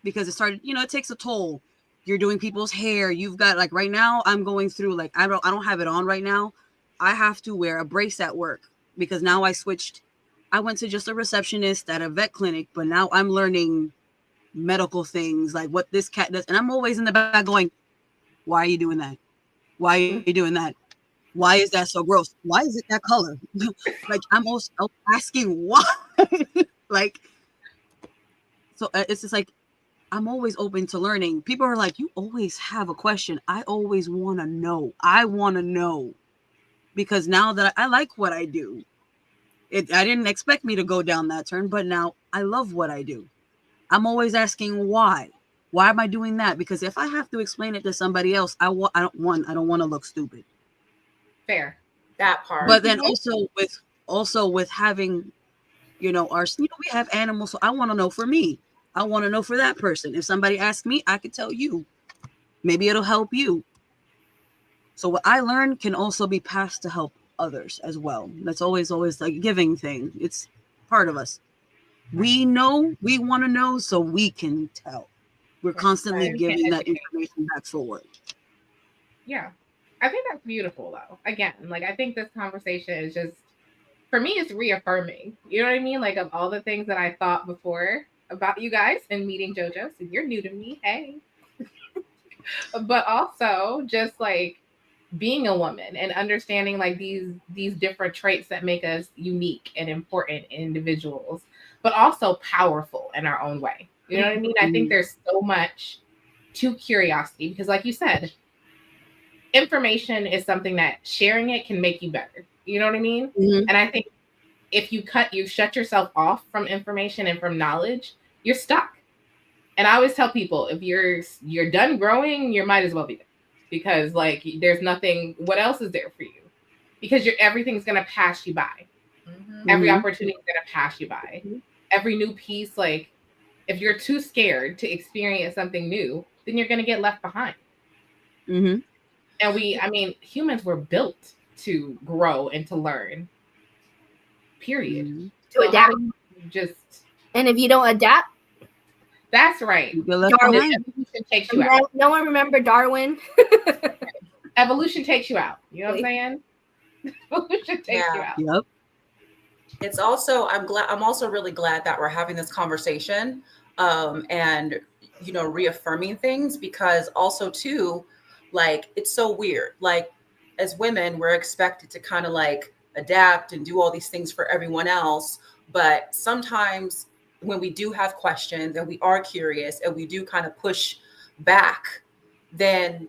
because it started, you know, it takes a toll. You're doing people's hair. You've got like right now I'm going through like I don't have it on right now. I have to wear a brace at work because now I switched. I went to just a receptionist at a vet clinic, but now I'm learning medical things like what this cat does. And I'm always in the back going, why are you doing that? Why are you doing that? Why is that so gross? Why is it that color? Like I'm also asking why. Like, so it's just like, I'm always open to learning. People are like, you always have a question. I always want to know. I want to know because now that I like what I do, I didn't expect me to go down that turn, but now I love what I do. I'm always asking why. Why am I doing that? Because if I have to explain it to somebody else, I don't want to look stupid. Fair. That part. But then also with having, you know, we have animals, so I want to know for me. I want to know for that person. If somebody asks me, I could tell you. Maybe it'll help you. So what I learned can also be passed to help others as well. That's always like giving thing. It's part of us. We know, we want to know, so we can tell. We're constantly giving that information back forward. Yeah. I think that's beautiful though. Again, like I think this conversation is just, for me, it's reaffirming. You know what I mean? Like of all the things that I thought before about you guys and meeting JoJo. So you're new to me. Hey. But also just like being a woman and understanding like these different traits that make us unique and important individuals, but also powerful in our own way. You know what I mean? I think there's so much to curiosity because like you said, information is something that sharing it can make you better. You know what I mean? And I think if you shut yourself off from information and from knowledge, you're stuck. And I always tell people, if you're done growing, you might as well be done. Because like there's nothing, what else is there for you? Because everything's gonna pass you by. Every opportunity is going to pass you by. Every new piece, like if you're too scared to experience something new, then you're going to get left behind. And humans were built to grow and to learn. Period. To adapt. And if you don't adapt, that's right. Darwin. Evolution takes you out. No one remember Darwin? Evolution takes you out. You know what I'm saying? Evolution takes you out. Yep. It's also, I'm also really glad that we're having this conversation and, reaffirming things, because also too, like, it's so weird. Like, as women, we're expected to kind of like adapt and do all these things for everyone else. But sometimes when we do have questions and we are curious and we do kind of push back, then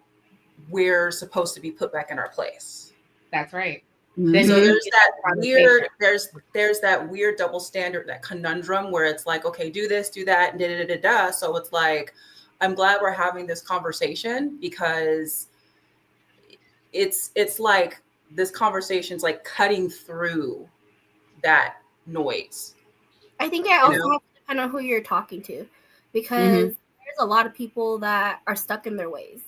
we're supposed to be put back in our place. That's right. Then so there's that weird, there's that weird double standard, that conundrum where it's like, okay, do this, do that, and da. So it's like, I'm glad we're having this conversation, because it's like this conversation's like cutting through that noise. I think it also has to depend on who you're talking to, because there's a lot of people that are stuck in their ways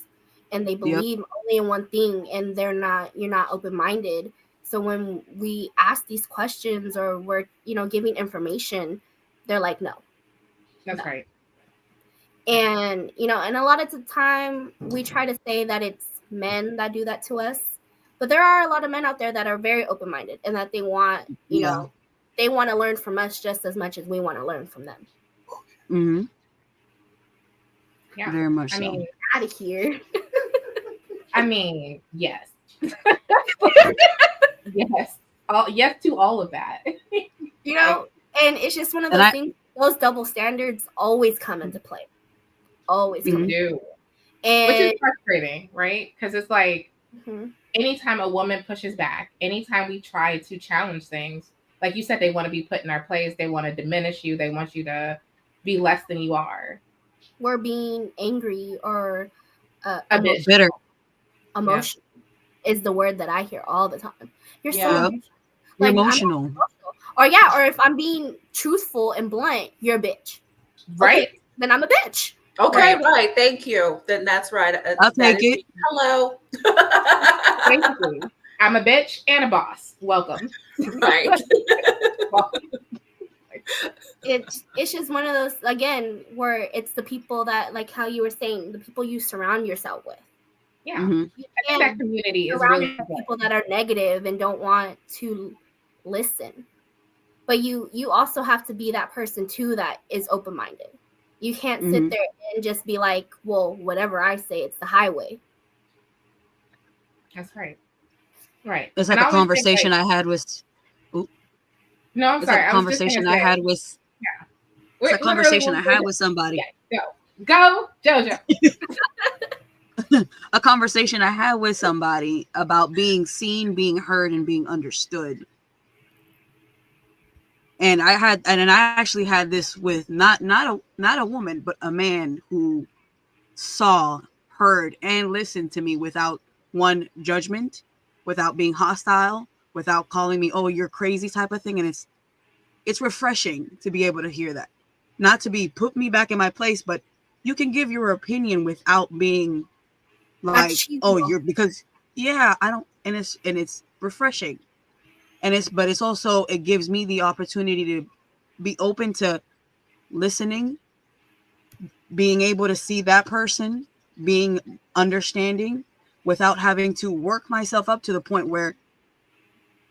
and they believe only in one thing, and you're not open-minded. So when we ask these questions or we're, giving information, they're like, no. That's right. And, and a lot of the time we try to say that it's men that do that to us, but there are a lot of men out there that are very open-minded and that they want, they want to learn from us just as much as we want to learn from them. Mm-hmm. Yeah. Very much so. Mean, out of here. Yes. Yes. Yes to all of that. And it's just one of those things, those double standards always come into play. Always come into play. Which is frustrating, right? Because it's like anytime a woman pushes back, anytime we try to challenge things, like you said, they want to be put in our place. They want to diminish you. They want you to be less than you are. We're being angry or a bit bitter. Emotional is the word that I hear all the time. You're so emotional. Or if I'm being truthful and blunt, you're a bitch. Right. Okay, then I'm a bitch. Okay, right. Thank you. Then that's right. I'll take it. Hello. Basically, I'm a bitch and a boss. Welcome. Right. It's just one of those, again, where it's the people that, like how you were saying, the people you surround yourself with. Yeah. I think that community is really people that are negative and don't want to listen. But you also have to be that person too that is open-minded. You can't sit there and just be like, well, whatever I say, it's the highway. That's right. Right. It's like a conversation I had with. No, I'm sorry. It's a conversation I had with. Yeah. It's a conversation I had with somebody. Yeah, go, Jojo. A conversation I had with somebody about being seen, being heard, and being understood. And I actually had this with not a woman, but a man who saw, heard, and listened to me without one judgment, without being hostile, without calling me, oh, you're crazy type of thing. And it's refreshing to be able to hear that. Not to be put me back in my place, but you can give your opinion without being like, oh, you're because I don't, and it's refreshing. And it's also, it gives me the opportunity to be open to listening, being able to see that person, being understanding without having to work myself up to the point where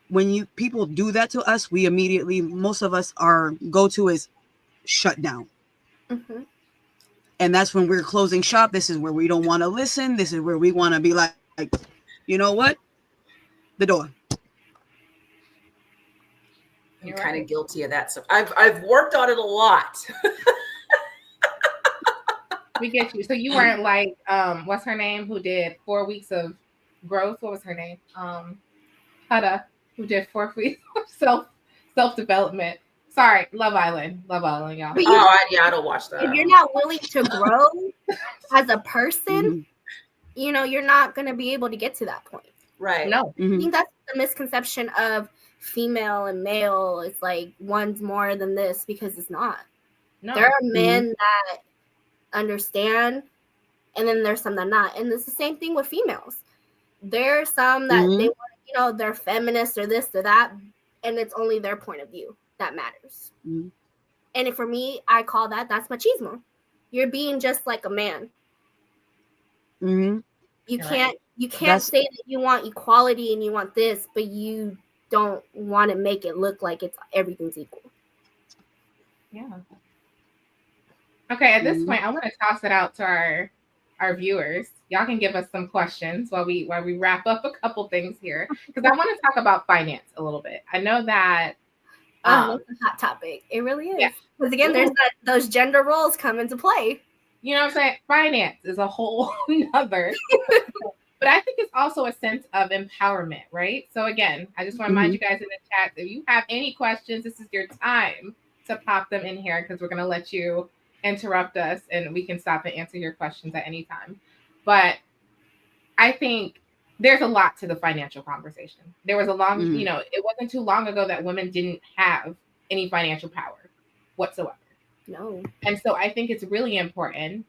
when people do that to us, we immediately, most of us, our go-to is shut down. Mm-hmm. And that's when we're closing shop. This is where we don't want to listen. This is where we want to be like, you know what? The door. I'm kind of guilty of that. So I've worked on it a lot. We get you. So you weren't like, what's her name? Who did 4 weeks of growth? What was her name? Hada, who did 4 weeks of self-development. Sorry, Love Island, y'all. I don't watch that. If you're not willing to grow as a person, you're not going to be able to get to that point. Right. No. I think that's the misconception of female and male, it's like one's more than this, because it's not. No. There are men that understand, and then there's some that not. And it's the same thing with females. There are some that they want, you know, they're feminists or this or that, and it's only their point of view that matters. And for me, I call that's machismo. You're being just like a man. You can't say that you want equality and you want this, but you don't want to make it look like everything's equal. Yeah. Okay, at this point, I want to toss it out to our viewers. Y'all can give us some questions while we wrap up a couple things here, because I want to talk about finance a little bit. I know that that's a hot topic. It really is. Because again, there's those gender roles come into play. You know what I'm saying? Finance is a whole nother. But I think it's also a sense of empowerment, right? So again, I just want to remind you guys in the chat, if you have any questions, this is your time to pop them in here, because we're going to let you interrupt us and we can stop and answer your questions at any time. But I think there's a lot to the financial conversation. There was a long, you know, it wasn't too long ago that women didn't have any financial power whatsoever. No. And so I think it's really important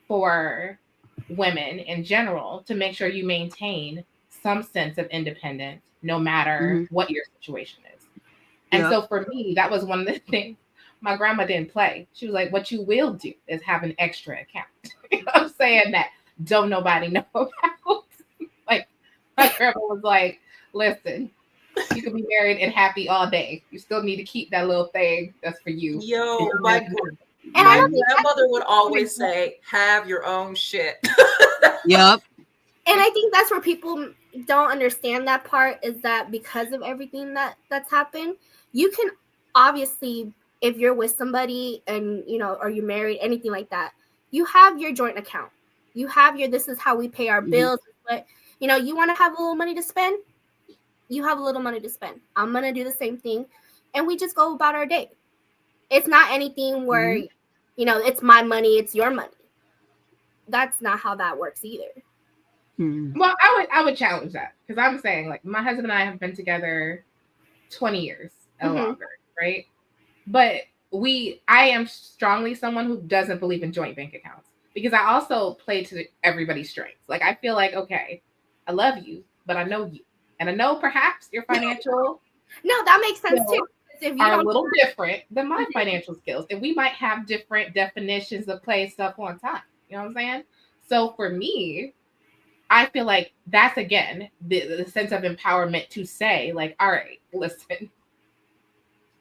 for women in general to make sure you maintain some sense of independence, no matter what your situation is. And so for me, that was one of the things my grandma didn't play. She was like, what you will do is have an extra account. You know what I'm saying? That don't nobody know about. Like, my grandma was like, listen, you can be married and happy all day. You still need to keep that little thing that's for you. Yo, my grandmother would always say, have your own shit. Yep. And I think that's where people don't understand that part, is that because of everything that's happened, you can obviously, if you're with somebody and, you know, or you're married, anything like that, you have your joint account. You have this is how we pay our bills. But, you know, you want to have a little money to spend? You have a little money to spend. I'm going to do the same thing. And we just go about our day. It's not anything where, you know, it's my money, it's your money. That's not how that works either. Well, I would challenge that, because I'm saying, like, my husband and I have been together 20 years and longer, right? But I am strongly someone who doesn't believe in joint bank accounts, because I also play to everybody's strengths. Like, I feel like, okay, I love you, but I know you, and I know perhaps your financial no, that makes sense too. If you are a little different than my financial skills, and we might have different definitions of play stuff on time. You know what I'm saying? So for me, I feel like that's, again, the sense of empowerment to say, like, all right, listen,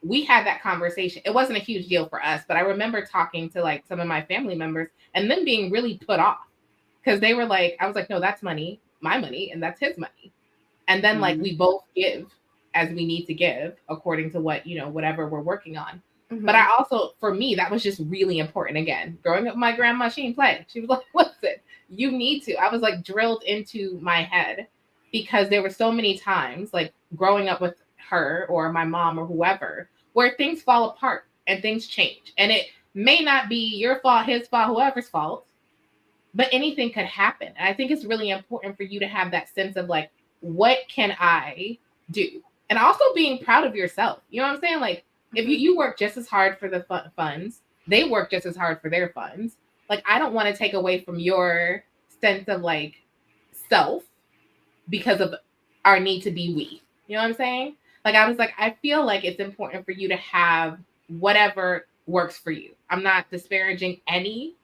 we had that conversation. It wasn't a huge deal for us, but I remember talking to, like, some of my family members and them being really put off, because they were like, I was like, no, that's money, my money, and that's his money. And then like, we both give as we need to give according to what, you know, whatever we're working on. But I also, for me, that was just really important. Again, growing up, my grandma, she didn't play. She was like, listen, you need to. I was like drilled into my head, because there were so many times, like growing up with her or my mom or whoever, where things fall apart and things change. And it may not be your fault, his fault, whoever's fault, but anything could happen. And I think it's really important for you to have that sense of like, what can I do? And also being proud of yourself. You know what I'm saying? Like, if you work just as hard for the funds, they work just as hard for their funds. Like, I don't want to take away from your sense of like self because of our need to be we. You know what I'm saying? Like, I was like, I feel like it's important for you to have whatever works for you. I'm not disparaging any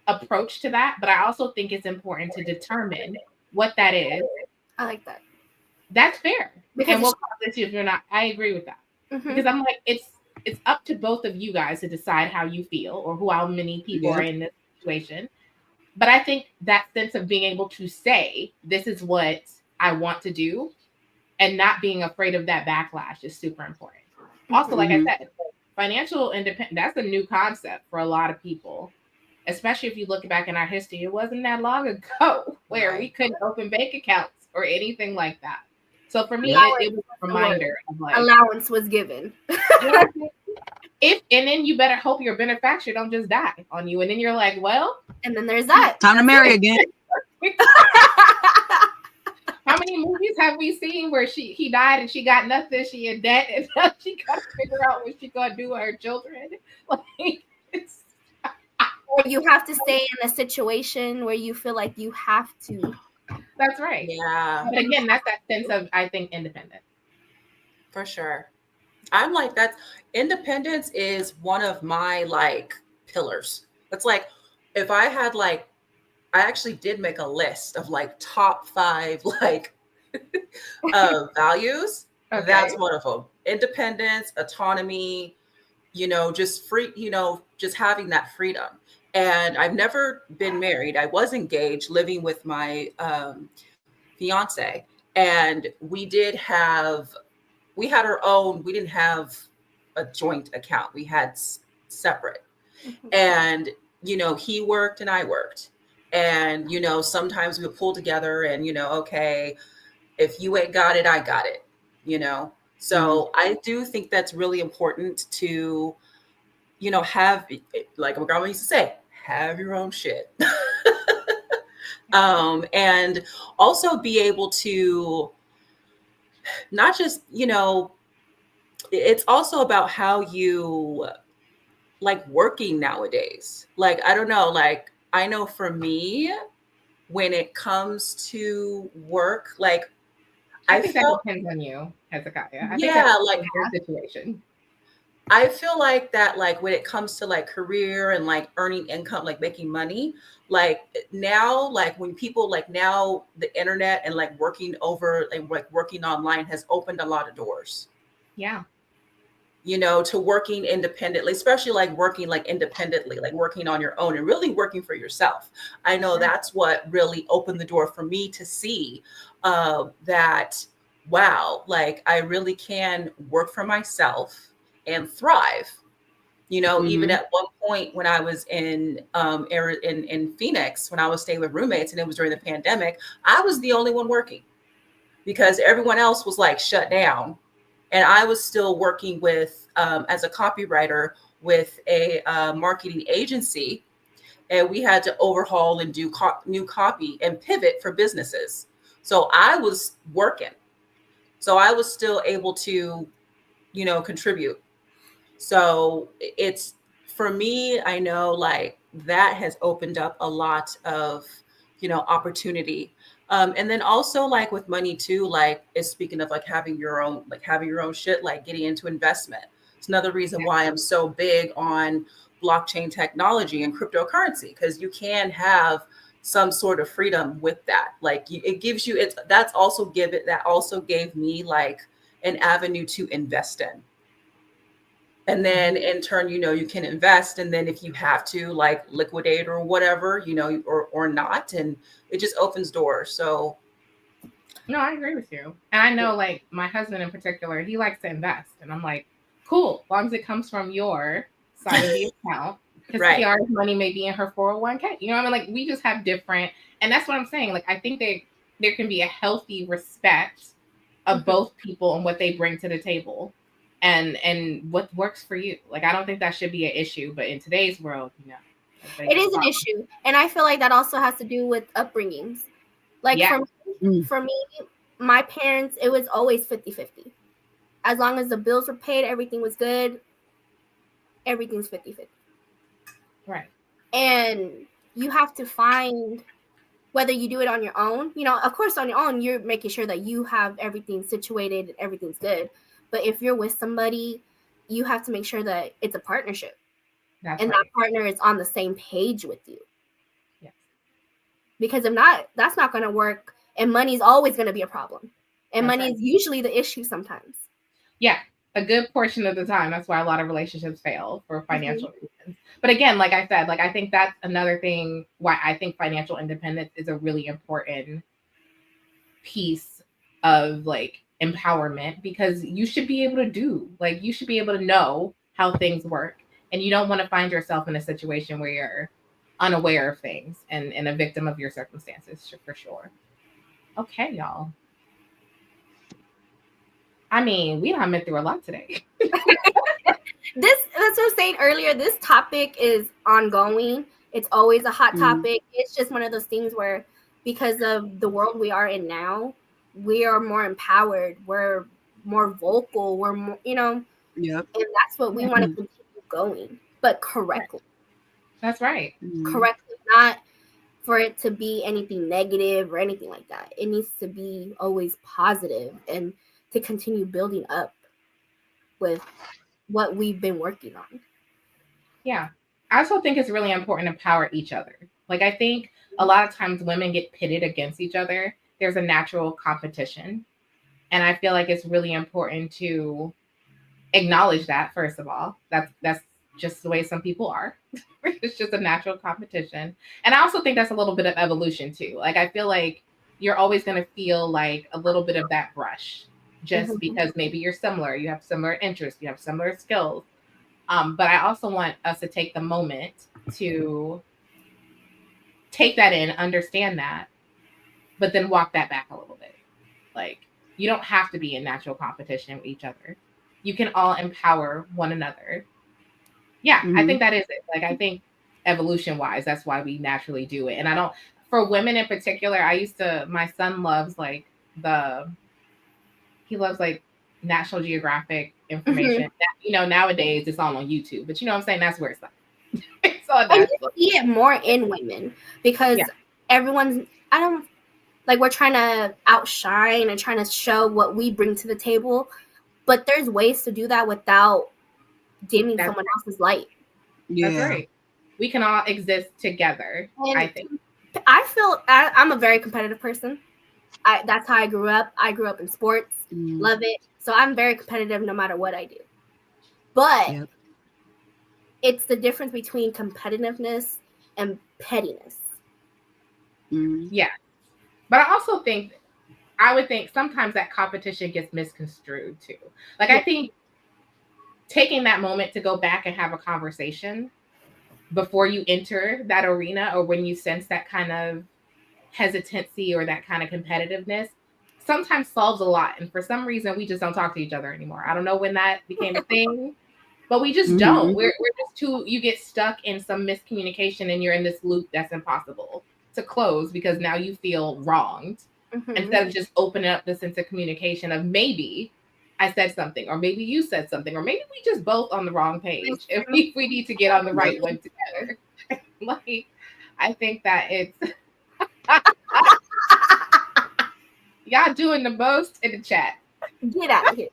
approach to that, but I also think it's important to determine what that is. I like that. That's fair. Because and we'll call this if you're not. I agree with that. Because I'm like, it's up to both of you guys to decide how you feel or how many people are in this situation. But I think that sense of being able to say, this is what I want to do, and not being afraid of that backlash is super important. Also, like I said, financial independence, that's a new concept for a lot of people, especially if you look back in our history. It wasn't that long ago where we couldn't open bank accounts or anything like that. So for me, it was a reminder of like, allowance was given. And then you better hope your benefactor don't just die on you. And then you're like, well, and then there's that. Time to marry again. How many movies have we seen where he died and she got nothing, she in debt, and now she got to figure out what she's gonna do with her children? Like, it's Or you have to stay in a situation where you feel like you have to. that's right. Yeah, But again, that's that sense of, I think, independence. for sure. I'm like, that's independence is one of my like pillars. It's like if I had like, I actually did make a list of like top 5 like values. Okay. That's one of them. Independence, autonomy, just free, just having that freedom. And I've never been married. I was engaged, living with my fiance, and we had our own. We didn't have a joint account. We had separate. And he worked and I worked, and sometimes we would pull together and okay, if you ain't got it, I got it. So I do think that's really important to have, like my grandma used to say, have your own shit. And also be able to not just it's also about how you like working nowadays. Like, I don't know, like I know for me, when it comes to work, like I think that felt, depends on you, Hezekiah. I think yeah, that's like your situation. I feel like that, like when it comes to like career and like earning income, like making money, like now, like when people like now the internet and like working over and like working online has opened a lot of doors. Yeah. To working independently, especially like working like independently, like working on your own and really working for yourself. I know that's what really opened the door for me to see that, wow, like I really can work for myself and thrive. Even at one point when I was in Phoenix, when I was staying with roommates and it was during the pandemic, I was the only one working because everyone else was like shut down. And I was still working with, as a copywriter with a marketing agency. And we had to overhaul and do new copy and pivot for businesses. So I was working. So I was still able to, contribute. So it's, for me, I know like that has opened up a lot of, opportunity. And then also like with money too, like is speaking of like having your own shit, like getting into investment. It's another reason why I'm so big on blockchain technology and cryptocurrency, because you can have some sort of freedom with that. Like it gives you, that also gave me like an avenue to invest in. And then in turn, you can invest. And then if you have to like liquidate or whatever, or not, and it just opens doors. So. No, I agree with you. And I know like my husband in particular, he likes to invest. And I'm like, cool, as long as it comes from your side of the account. Because Right. Kiara's money may be in her 401k. You know what I mean? Like we just have different, and that's what I'm saying. Like I think there can be a healthy respect of both people and what they bring to the table. And what works for you. Like I don't think that should be an issue, but in today's world, it is an issue, and I feel like that also has to do with upbringings. Like for me, my parents, it was always 50-50. As long as the bills were paid, everything was good. Everything's 50-50. Right. And you have to find, whether you do it on your own, of course on your own, you're making sure that you have everything situated and everything's good. But if you're with somebody, you have to make sure that it's a partnership. That's right. That partner is on the same page with you. Yes. Because if not, that's not going to work. And money is always going to be a problem. And money is usually the issue sometimes. Yeah. A good portion of the time. That's why a lot of relationships fail, for financial reasons. But again, like I said, like I think that's another thing why I think financial independence is a really important piece of like empowerment, because you should be able to you should be able to know how things work, and you don't want to find yourself in a situation where you're unaware of things and a victim of your circumstances, for sure. Okay, y'all. I mean, we done been through a lot today. That's what I was saying earlier. This topic is ongoing. It's always a hot topic. It's just one of those things where, because of the world we are in now, we are more empowered, we're more vocal, we're more, Yep. and that's what we want to continue going, but correctly. That's right. Correctly, not for it to be anything negative or anything like that. It needs to be always positive and to continue building up with what we've been working on. Yeah. I also think it's really important to empower each other. Like, I think a lot of times women get pitted against each other. There's a natural competition. And I feel like it's really important to acknowledge that, first of all. That's just the way some people are. It's just a natural competition. And I also think that's a little bit of evolution too. Like, I feel like you're always going to feel like a little bit of that brush just because maybe you're similar, you have similar interests, you have similar skills. But I also want us to take the moment to take that in, understand that, but then walk that back a little bit. Like, you don't have to be in natural competition with each other. You can all empower one another. Yeah, I think that is it. Like, I think evolution wise, that's why we naturally do it. And for women in particular, my son loves he loves like National Geographic information. Nowadays it's all on YouTube, but you know what I'm saying? That's where it's like. It's all and you see it more in women because we're trying to outshine and trying to show what we bring to the table, but there's ways to do that without dimming someone else's light. That's right. We can all exist together. And I think. I feel I'm a very competitive person. That's how I grew up. I grew up in sports, love it. So I'm very competitive no matter what I do. But it's the difference between competitiveness and pettiness. Yeah. But I would think sometimes that competition gets misconstrued too. Like, I think taking that moment to go back and have a conversation before you enter that arena, or when you sense that kind of hesitancy or that kind of competitiveness, sometimes solves a lot. And for some reason, we just don't talk to each other anymore. I don't know when that became a thing, but we just don't. We're just you get stuck in some miscommunication and you're in this loop that's impossible to close because now you feel wronged. Instead of just opening up the sense of communication of maybe I said something, or maybe you said something, or maybe we just both on the wrong page. If we need to get on the right one together. Like, I think that it's y'all doing the most in the chat. Get out of here.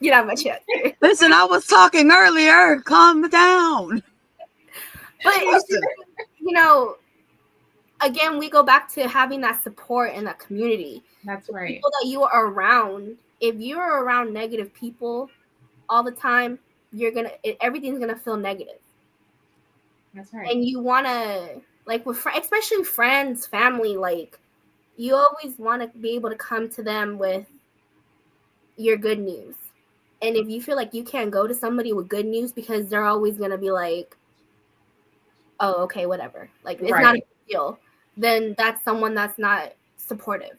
Get out of my chat. Listen, I was talking earlier. Calm down. But again, we go back to having that support and that community. That's right. People that you are around. If you're around negative people all the time, everything's gonna feel negative. That's right. And you wanna, like, with especially friends, family, like, you always want to be able to come to them with your good news. And if you feel like you can't go to somebody with good news because they're always gonna be like, oh, okay, whatever, like, it's not a big deal, then that's someone that's not supportive.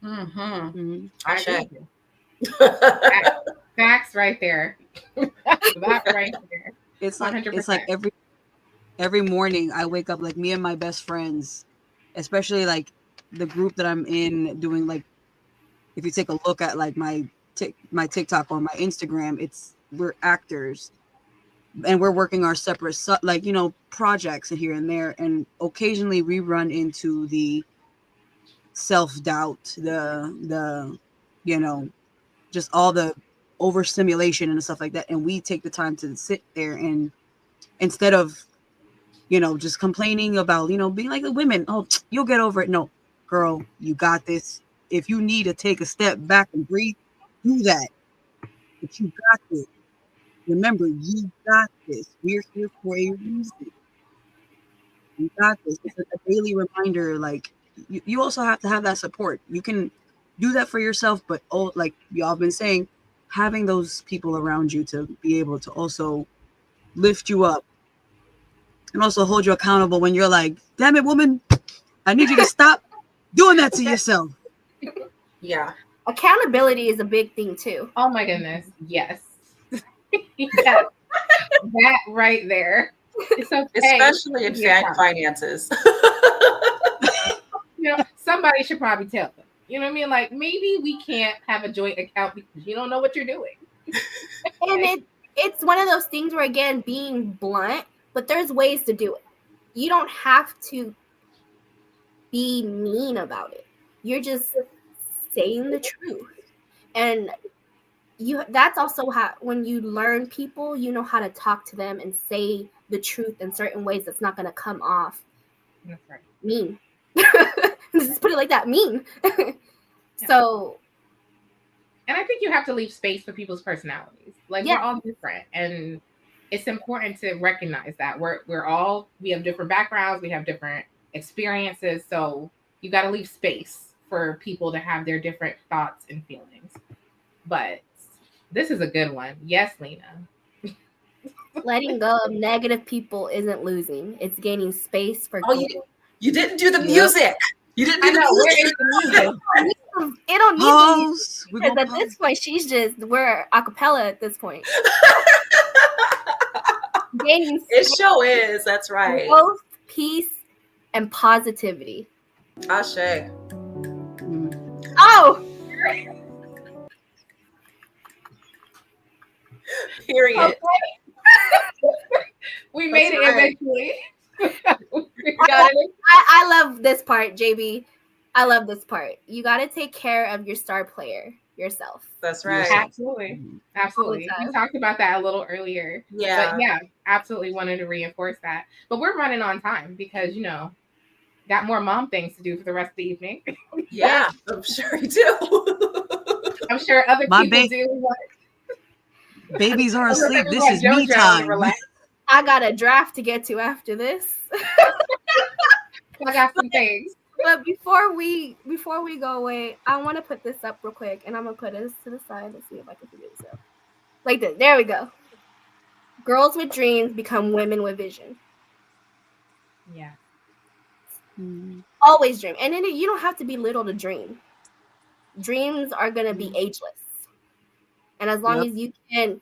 I check. Facts right there. That right there. It's like 100%. It's like every morning I wake up, like, me and my best friends, especially like the group that I'm in, doing, like, if you take a look at like my TikTok or my Instagram, we're actors and we're working our separate projects here and there, and occasionally we run into the self-doubt, the just all the overstimulation and stuff like that, and we take the time to sit there and instead of just complaining about being like the women, oh, you'll get over it. No, girl, you got this. If you need to take a step back and breathe, do that. But you got this. Remember, you got this. We're here for a reason. You got this. It's a daily reminder. Like, you also have to have that support. You can do that for yourself, but like y'all been saying, having those people around you to be able to also lift you up and also hold you accountable when you're like, damn it, woman, I need you to stop doing that to yourself. Yeah. Accountability is a big thing too. Oh my goodness. Yes. Yes. That right there. It's okay. Especially in finances. somebody should probably tell them. You know what I mean? Like maybe we can't have a joint account because you don't know what you're doing. And it's one of those things where, again, being blunt, but there's ways to do it. You don't have to be mean about it. You're just saying the truth. And that's also how, when you learn people, you know how to talk to them and say the truth in certain ways that's not going to come off mean. Just put it like that, mean. So, and I think you have to leave space for people's personalities. Like we're all different, and it's important to recognize that we have different backgrounds, we have different experiences, so you got to leave space for people to have their different thoughts and feelings. But this is a good one. Yes, Lena. Letting go of negative people isn't losing. It's gaining space for growth. You didn't do the music. You didn't do the music. It don't need because at this point, we're a cappella at this point. It sure is. That's right. Growth, peace, and positivity. Ashe. Oh! Period. Okay. We made it eventually. I love this part, JB. I love this part. You got to take care of your star player yourself. That's right. Absolutely. Absolutely. We talked about that a little earlier. Yeah. But yeah, absolutely wanted to reinforce that. But we're running on time because, got more mom things to do for the rest of the evening. Yeah, I'm sure you do. I'm sure other people do. Babies are asleep. This is me time. I got a draft to get to after this. I got some things. But before we go away, I want to put this up real quick, and I'm gonna put this to the side. Let's see if I can figure this out. Like this. There we go. Girls with dreams become women with vision. Yeah. Always dream, and then you don't have to be little to dream. Dreams are gonna be ageless, and as long as you can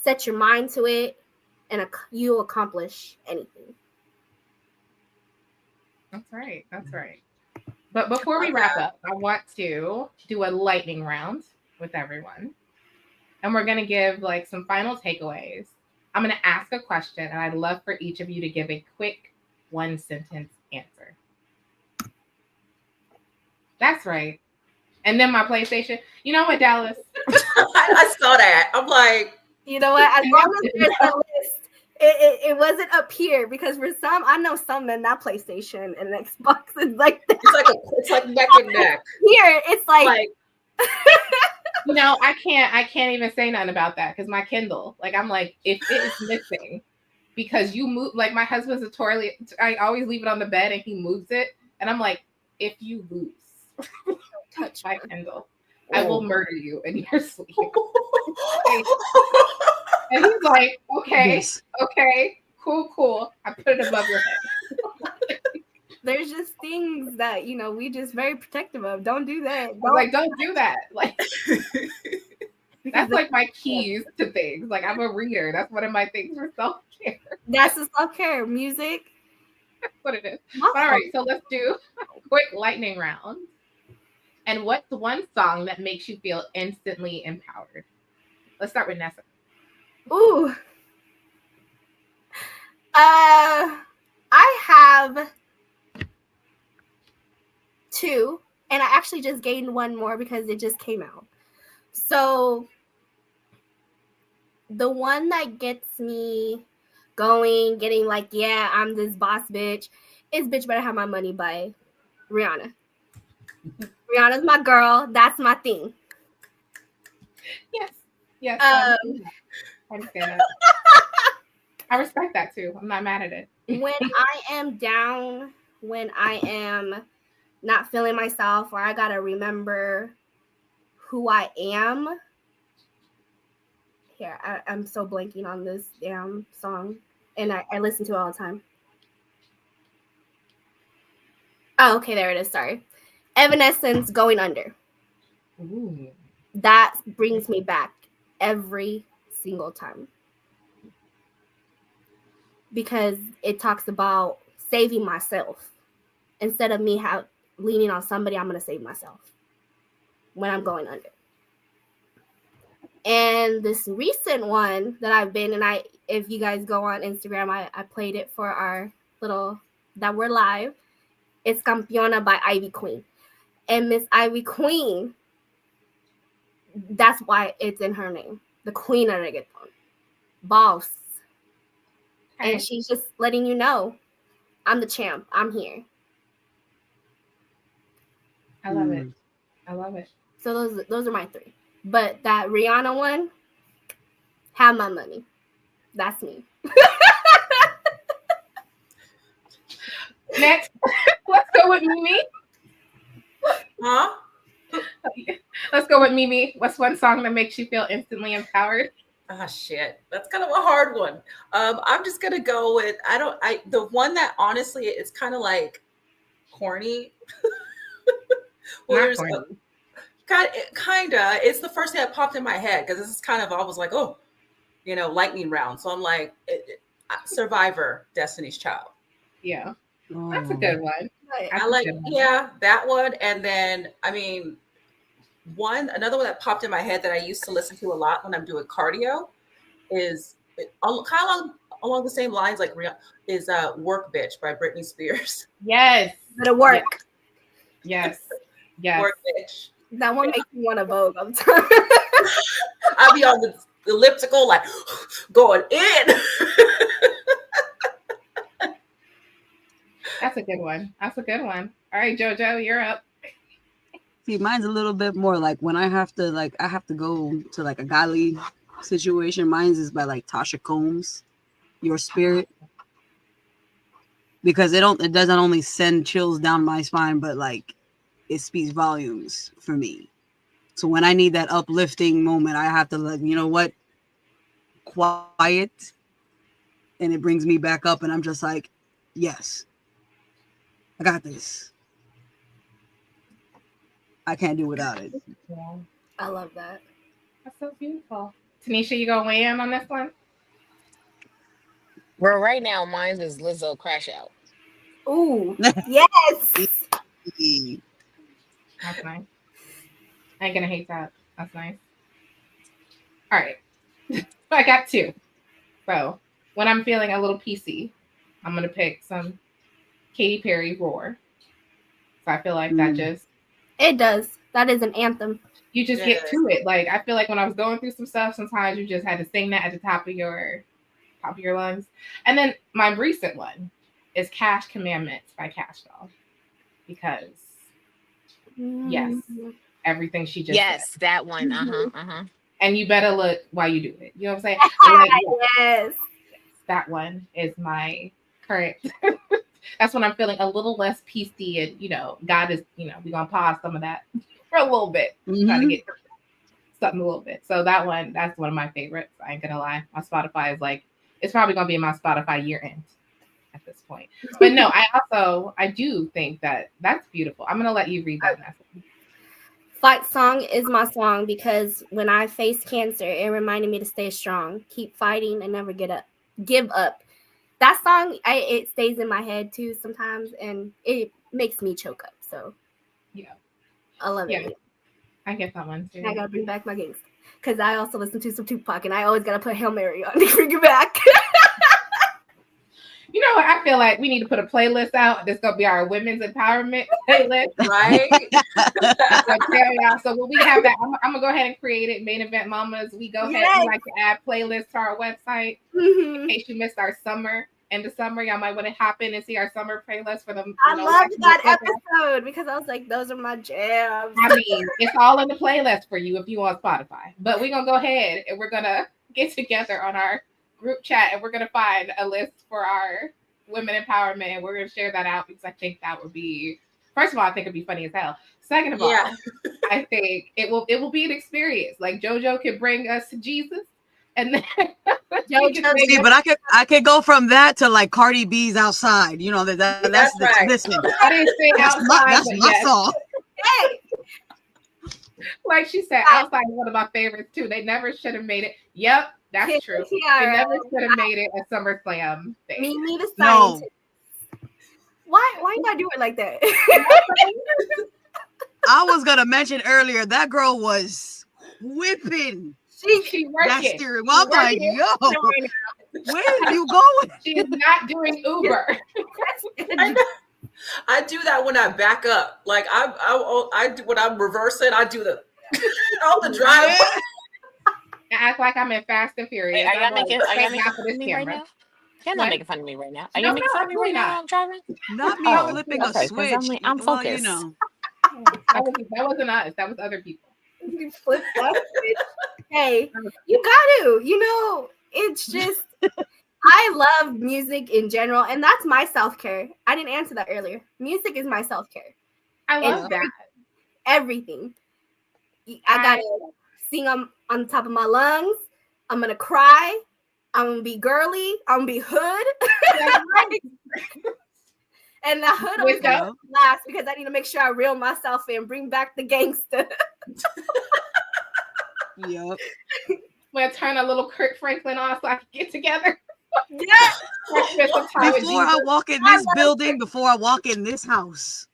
set your mind to it, and you'll accomplish anything. That's right. That's right. But before we wrap up, I want to do a lightning round with everyone. And we're going to give some final takeaways. I'm going to ask a question, and I'd love for each of you to give a quick 1-sentence answer. That's right. And then my PlayStation. You know what, Dallas? I saw that. I'm like, you know what? As long as there's a list, it wasn't up here because for some, I know some men that PlayStation and Xbox is like that. It's like neck and neck. Here, it's like I can't even say nothing about that because my Kindle, I'm like, if it is missing because you move, my husband's notorious, I always leave it on the bed and he moves it, and I'm like, if you lose, touch my Kindle, I will murder you in your sleep. And he's like, okay, cool. I put it above your head. There's just things that, we just very protective of. Don't do that. Don't do that. That's my keys to things. I'm a reader. That's one of my things for self-care. That's the self-care. Music. That's what it is. All right, so let's do a quick lightning round. And what's one song that makes you feel instantly empowered? Let's start with Nessa. Ooh. I have 2, and I actually just gained one more because it just came out. So the one that gets me going, getting I'm this boss bitch, is Bitch Better Have My Money by Rihanna. Rihanna's my girl. That's my thing. Yes. I understand that. I respect that too. I'm not mad at it. When I am down, when I am not feeling myself, or I gotta remember who I am. Here, I'm so blanking on this damn song, and I listen to it all the time. Oh, okay, there it is. Sorry. Evanescence, Going Under. Ooh. That brings me back every single time. Because it talks about saving myself instead of me leaning on somebody, I'm gonna save myself when I'm going under. And this recent one that I've been, and if you guys go on Instagram, I played it for our little that we're live. It's Campeona by Ivy Queen. And Miss Ivy Queen, that's why it's in her name. The Queen of Reggaeton. Boss. Okay. And she's just letting you know, I'm the champ. I'm here. I love it. I love it. So those are my three. But that Rihanna one, have my money. That's me. Next, let's go with Mimi. Huh? Let's go with Mimi. What's one song that makes you feel instantly empowered? Ah, shit. That's kind of a hard one. I'm just gonna go with the one that honestly is kind of like corny. Not corny. Kinda. It's the first thing that popped in my head because this is kind of, I was like, oh, lightning round. So I'm like, Survivor, Destiny's Child. Yeah, that's a good one. I like, yeah, that one. And then, I mean, another one that popped in my head that I used to listen to a lot when I'm doing cardio is kind of along the same lines like is Work Bitch by Britney Spears. Yes. Better work. Yes. Yes. Work Bitch. That one makes me want to vote all the time. I'll be on the elliptical, like going in. That's a good one. That's a good one. All right, JoJo, you're up. See, mine's a little bit more like when I have to go to like a godly situation. Mine's is by like Tasha Combs, Your Spirit. Because it doesn't only send chills down my spine, but like it speaks volumes for me. So when I need that uplifting moment, I have to let, you know what, quiet, and it brings me back up, and I'm just like, yes, I got this. I can't do without it. Yeah. I love that. That's so beautiful. Tanisha, you gonna weigh in on this one? Well, right now, mine is Lizzo Crash Out. Ooh, yes. That's nice. I ain't gonna hate that. That's nice. All right. I got two. So when I'm feeling a little PC, I'm gonna pick some Katy Perry Roar. So I feel like that just It does. That is an anthem. You just get to it. Like I feel like when I was going through some stuff, sometimes you just had to sing that at the top of your lungs. And then my recent one is Cash Commandments by Cash Doll. Because yes, everything she just said. That one. And you better look while you do it. You know what I'm saying? Like, yes. That one is my current. That's when I'm feeling a little less PC, and God is, we're gonna pause some of that for a little bit, trying to get something a little bit. So that's one of my favorites. I ain't gonna lie. My Spotify is like, it's probably gonna be in my Spotify year end at this point. But no, I do think that's beautiful. I'm gonna let you read that message. Fight Song is my song because when I faced cancer, it reminded me to stay strong, keep fighting, and never give up. That song, it stays in my head too sometimes, and it makes me choke up. So, yeah, I love it. I get that one too. I gotta bring back my gangsta because I also listen to some Tupac, and I always gotta put Hail Mary on to bring it back. You know what? I feel like we need to put a playlist out. This gonna be our women's empowerment playlist, right? So when we have that, I'm gonna go ahead and create it. Main Event Mamas. We go ahead. We like to add playlists to our website in case you missed our summer. End of summer, y'all might want to hop in and see our summer playlist for them. I loved that episode because I was like, those are my jams. I mean, it's all in the playlist for you if you on Spotify. But we're gonna go ahead and we're gonna get together on our group chat and we're gonna find a list for our women empowerment and we're gonna share that out because I think that would be, first of all, I think it'd be funny as hell. Second of all, I think it will be an experience. Like JoJo can bring us to Jesus, and then JoJo, but I could go from that to like Cardi B's Outside. You know that's right. Listen, I didn't say outside. That's my song. Hey. Like she said, outside is one of my favorites too. They never should have made it. Yep. That's true. They never should have made it a SummerSlam thing. Me the scientist. Why you gotta do it like that? I was gonna mention earlier that girl was whipping She that working. steering wheel. I'm like, working. yo, where are you going? She is not doing Uber. I do that when I back up. Like I do when I'm reversing. I do the on the driveway. I act like I'm in Fast and Furious. Wait, are y'all making Thank God fun for of this me right camera. now? Y'all not making fun of me right now. Are No, y'all making fun of me absolutely right now not. while I'm driving? Not me Oh, flipping okay, a 'cause switch. I'm Well, focused. you know. That wasn't us. That was other people. You flip that switch. Hey, you got to. You know, it's just I love music in general, and that's my self-care. I didn't answer that earlier. Music is my self-care. I love that. Everything. I gotta sing on top of my lungs. I'm gonna cry. I'm gonna be girly. I'm gonna be hood. And the hood always goes last because I need to make sure I reel myself in, bring back the gangster. Yep. I'm gonna turn a little Kirk Franklin on so I can get together. Yeah. Before I walk in this building, before I walk in this house.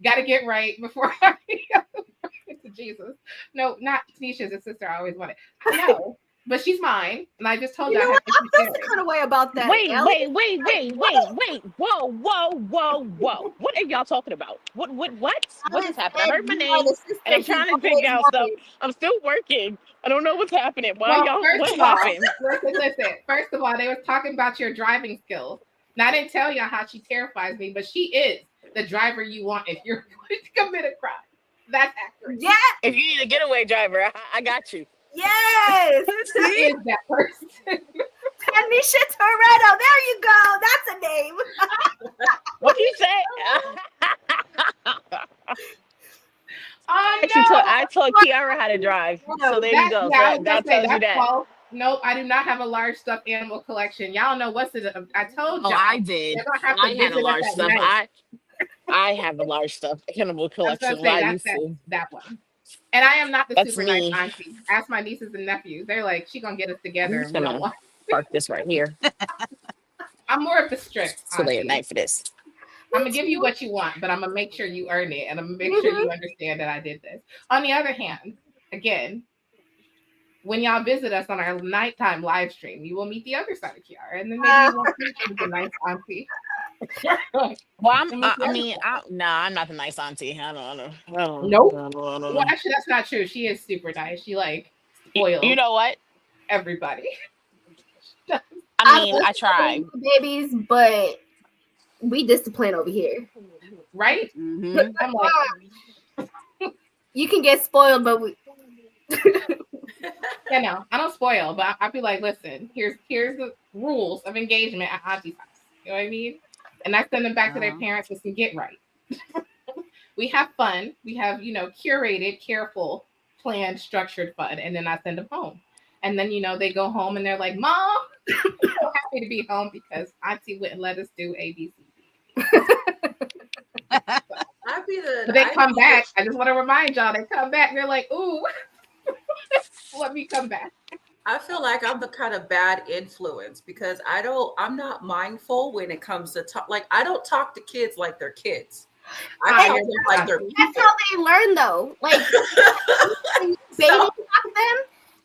Gotta get right before I to Jesus. No, not Tanisha's a sister. I always wanted. I know, but she's mine, and I just told You you know I what? had I feel some kind of way about that. Wait. Ellie. Whoa. What are y'all talking about? What just happened? I heard my You are name the sister and I'm he trying to figure out always stuff. wanted. I'm still working. I don't know what's happening. Why Well, y'all? first What of all, happened? listen. First of all, they were talking about your driving skills. Now, I didn't tell y'all how she terrifies me, but she is the driver you want if you're going to commit a crime. That's accurate. Yeah. If you need a getaway driver, I got you. Yes. Who is that person? Tanisha Toretto. There you go. That's a name. What you say? Oh, I taught Kiara how to drive. So there you go. I was gonna That say tells you that's that. false. Nope, I do not have a large stuffed animal collection. Y'all know what's it. I told y'all. Oh, I did. You're gonna have to I had a visit us large at stuff. night. I have a large stuff animal I was collection. gonna say I that's used to. that one. And I am not the That's super nice me. auntie. Ask my nieces and nephews. They're like, she gonna get us I'm together, just and we don't gonna want. park this right here. I'm more of the strict It's too late at auntie. night for this. I'm gonna give you what you want, but I'm gonna make sure you earn it, and I'm gonna make sure you understand that I did this. On the other hand, again, when y'all visit us on our nighttime live stream, you will meet the other side of Kiara, and then maybe you won't think she's a nice auntie. Well, I'm not the nice auntie. I don't Nope. know. Well, actually, that's not true. She is super nice. She like spoils. You know what? Everybody. I mean, I tried. Babies, but we discipline over here. Right? Mm-hmm. I'm like, you can get spoiled, but we. yeah, no, I don't spoil, but I'll be like, listen, here's the rules of engagement at Auntie's house. You know what I mean? And I send them back to their parents with some get right. We have fun. We have, curated, careful, planned, structured fun. And then I send them home. And then, they go home and they're like, Mom, I'm so happy to be home because Auntie wouldn't let us do ABC. But they come back. I just want to remind y'all, they come back. They're like, ooh, let me come back. I feel like I'm the kind of bad influence because I'm not mindful when it comes to talk. Like, I don't talk to kids like they're kids. I talk to them like they're people. That's how they learn, though. Like, when you baby talk them,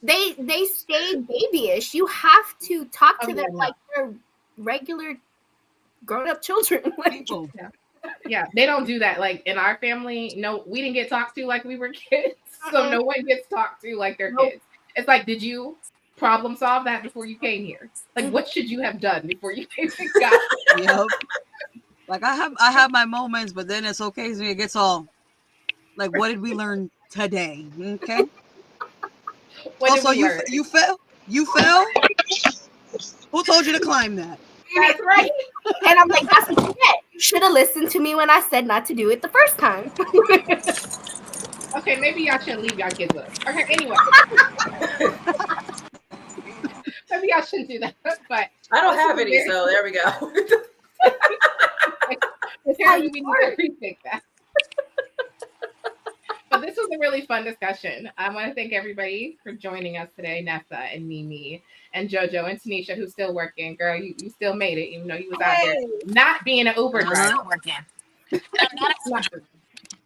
they stay babyish. You have to talk to them like they're regular grown-up children. People. Yeah, they don't do that. Like in our family, no, we didn't get talked to like we were kids. So no one gets talked to like they're kids. It's like, did you problem solve that before you came here? Like, what should you have done before you came here? Yep. Like I have my moments, but then it's occasionally it gets all like, what did we learn today? Okay. Also, you fell? You fell? Who told you to climb that? That's right. And I'm like, that's what you get. You should have listened to me when I said not to do it the first time. Okay, maybe y'all shouldn't leave y'all kids with us. Okay, anyway. Maybe y'all shouldn't do that. But I don't have any, so there we go. we need to rethink that. But Well, this was a really fun discussion. I want to thank everybody for joining us today, Nessa and Mimi and JoJo and Tanisha, who's still working. Girl, you still made it, even though you was out there not being an Uber driver. Still working. And I'm not an Uber driver.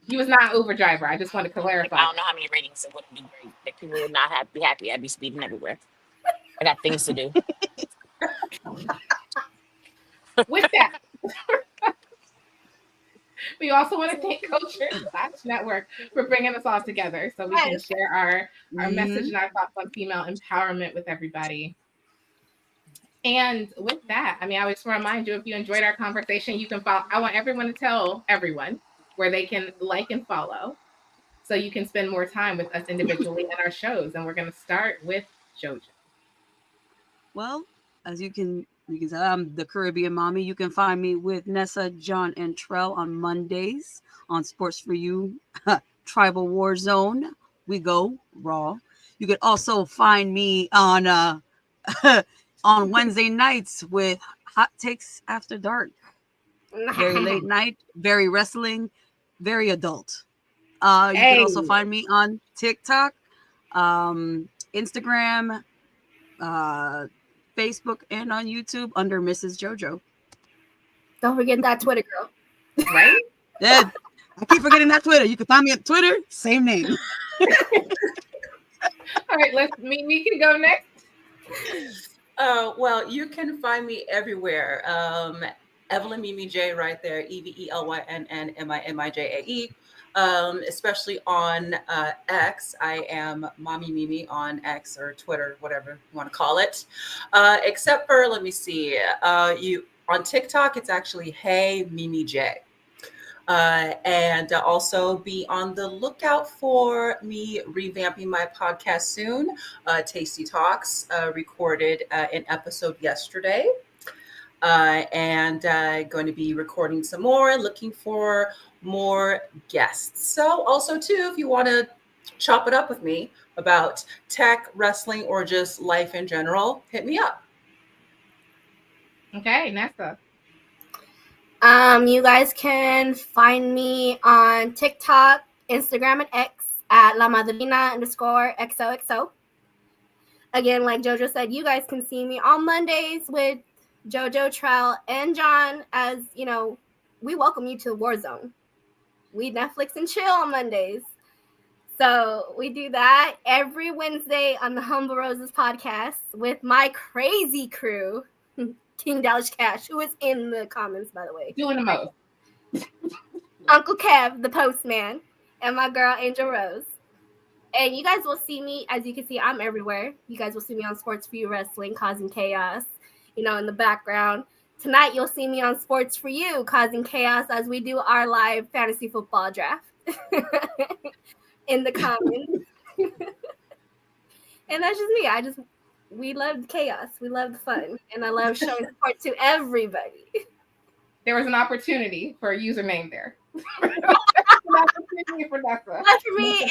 You was not an Uber driver. I just want to clarify. I don't know how many ratings it wouldn't be great. If people would not be happy, I'd be speeding everywhere. I got things to do. With that, we also want to thank Culture Network for bringing us all together so we can share our message and our thoughts on female empowerment with everybody. And with that, I mean, I just want to remind you, if you enjoyed our conversation, you can follow. I want everyone to tell everyone where they can like and follow so you can spend more time with us individually in our shows. And we're going to start with JoJo. Well, as you can say, I'm the Caribbean Mommy. You can find me with Nessa, John, and Trell on Mondays on Sports for You, Tribal War Zone. We go raw. You can also find me on on Wednesday nights with Hot Takes After Dark. Very late night, very wrestling, very adult. You can also find me on TikTok, Instagram, Facebook, and on YouTube under Mrs. JoJo. Don't forget that Twitter, girl. Right? I keep forgetting that Twitter. You can find me on Twitter, same name. All right, we can go next. Well, you can find me everywhere. Evelyn Mimi J right there, EVELYNNMIMIJAE. Especially on X. I am Mommy Mimi on X or Twitter, whatever you want to call it. Except for, let me see, you on TikTok, it's actually Hey Mimi J. And also be on the lookout for me revamping my podcast soon. Tasty Talks recorded an episode yesterday. And going to be recording some more, looking for more guests. So also too, if you want to chop it up with me about tech, wrestling, or just life in general, hit me up. Okay, Nessa. You guys can find me on TikTok, Instagram, and X at La Madrina _XOXO. Again, like JoJo said, you guys can see me on Mondays with JoJo, Trell, and John. As you know, we welcome you to Warzone. We Netflix and chill on Mondays. So we do that every Wednesday on the Humble Roses podcast with my crazy crew, King Dallas Cash, who is in the comments, by the way. Doing the most. Uncle Kev, the postman, and my girl, Angel Rose. And you guys will see me, as you can see, I'm everywhere. You guys will see me on Sports for You Wrestling, causing chaos, in the background. Tonight, you'll see me on Sports for You, causing chaos as we do our live fantasy football draft in the comments. And that's just me. We love the chaos. We love the fun. And I love showing support to everybody. There was an opportunity for a username there. But for me,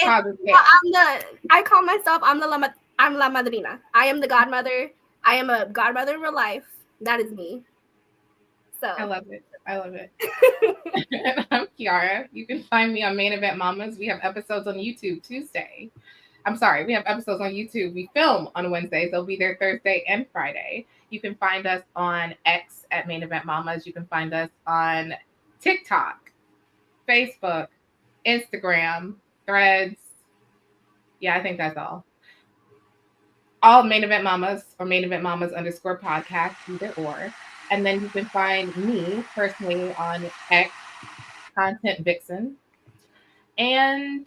I call myself, I'm La Madrina. I am the godmother. I am a godmother in real life. That is me. So I love it. And I'm Kiara. You can find me on Main Event Mamas. We have episodes on YouTube Tuesday. I'm sorry, we have episodes on YouTube. We film on Wednesdays. They'll be there Thursday and Friday. You can find us on X at Main Event Mamas. You can find us on TikTok, Facebook, Instagram, Threads. Yeah, I think that's all. All Main Event Mamas or Main Event Mamas _podcast, either or. And then you can find me personally on X, Content Vixen. And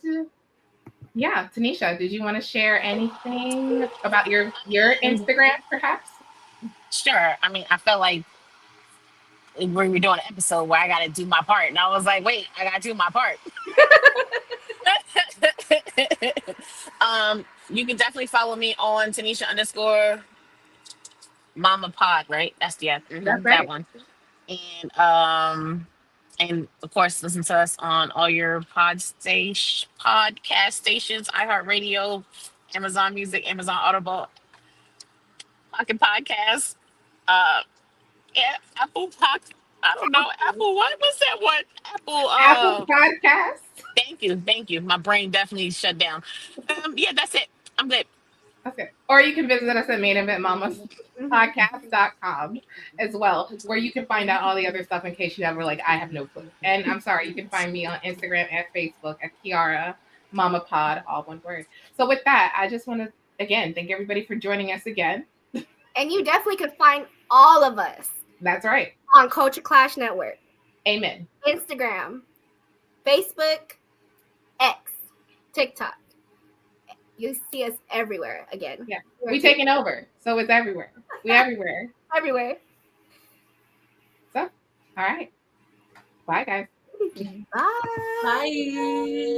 yeah, Tanisha, did you want to share anything about your Instagram, perhaps? Sure. I mean, I felt like we were doing an episode where I got to do my part. And I was like, wait, I got to do my part. You can definitely follow me on Tanisha _Mama Pod, right? That's That's right. That one. And of course, listen to us on all your podcast stations, iHeartRadio, Amazon Music, Amazon Audible, Pocket Podcasts, Apple Pod. I don't know, Apple. What was that one? Apple Podcasts. Thank you. My brain definitely shut down. Yeah, that's it. I'm good. Okay. Or you can visit us at maineventmamaspodcast.com as well, where you can find out all the other stuff in case you ever like, I have no clue. And I'm sorry, you can find me on Instagram and Facebook at Kiara Mama Pod, all one word. So with that, I just want to again thank everybody for joining us again. And you definitely could find all of us. That's right. On Culture Clash Network. Amen. Instagram, Facebook, X, TikTok. You see us everywhere again. Yeah. We taking over. So it's everywhere. We everywhere. Everywhere. So, all right. Bye, guys. Bye. Bye.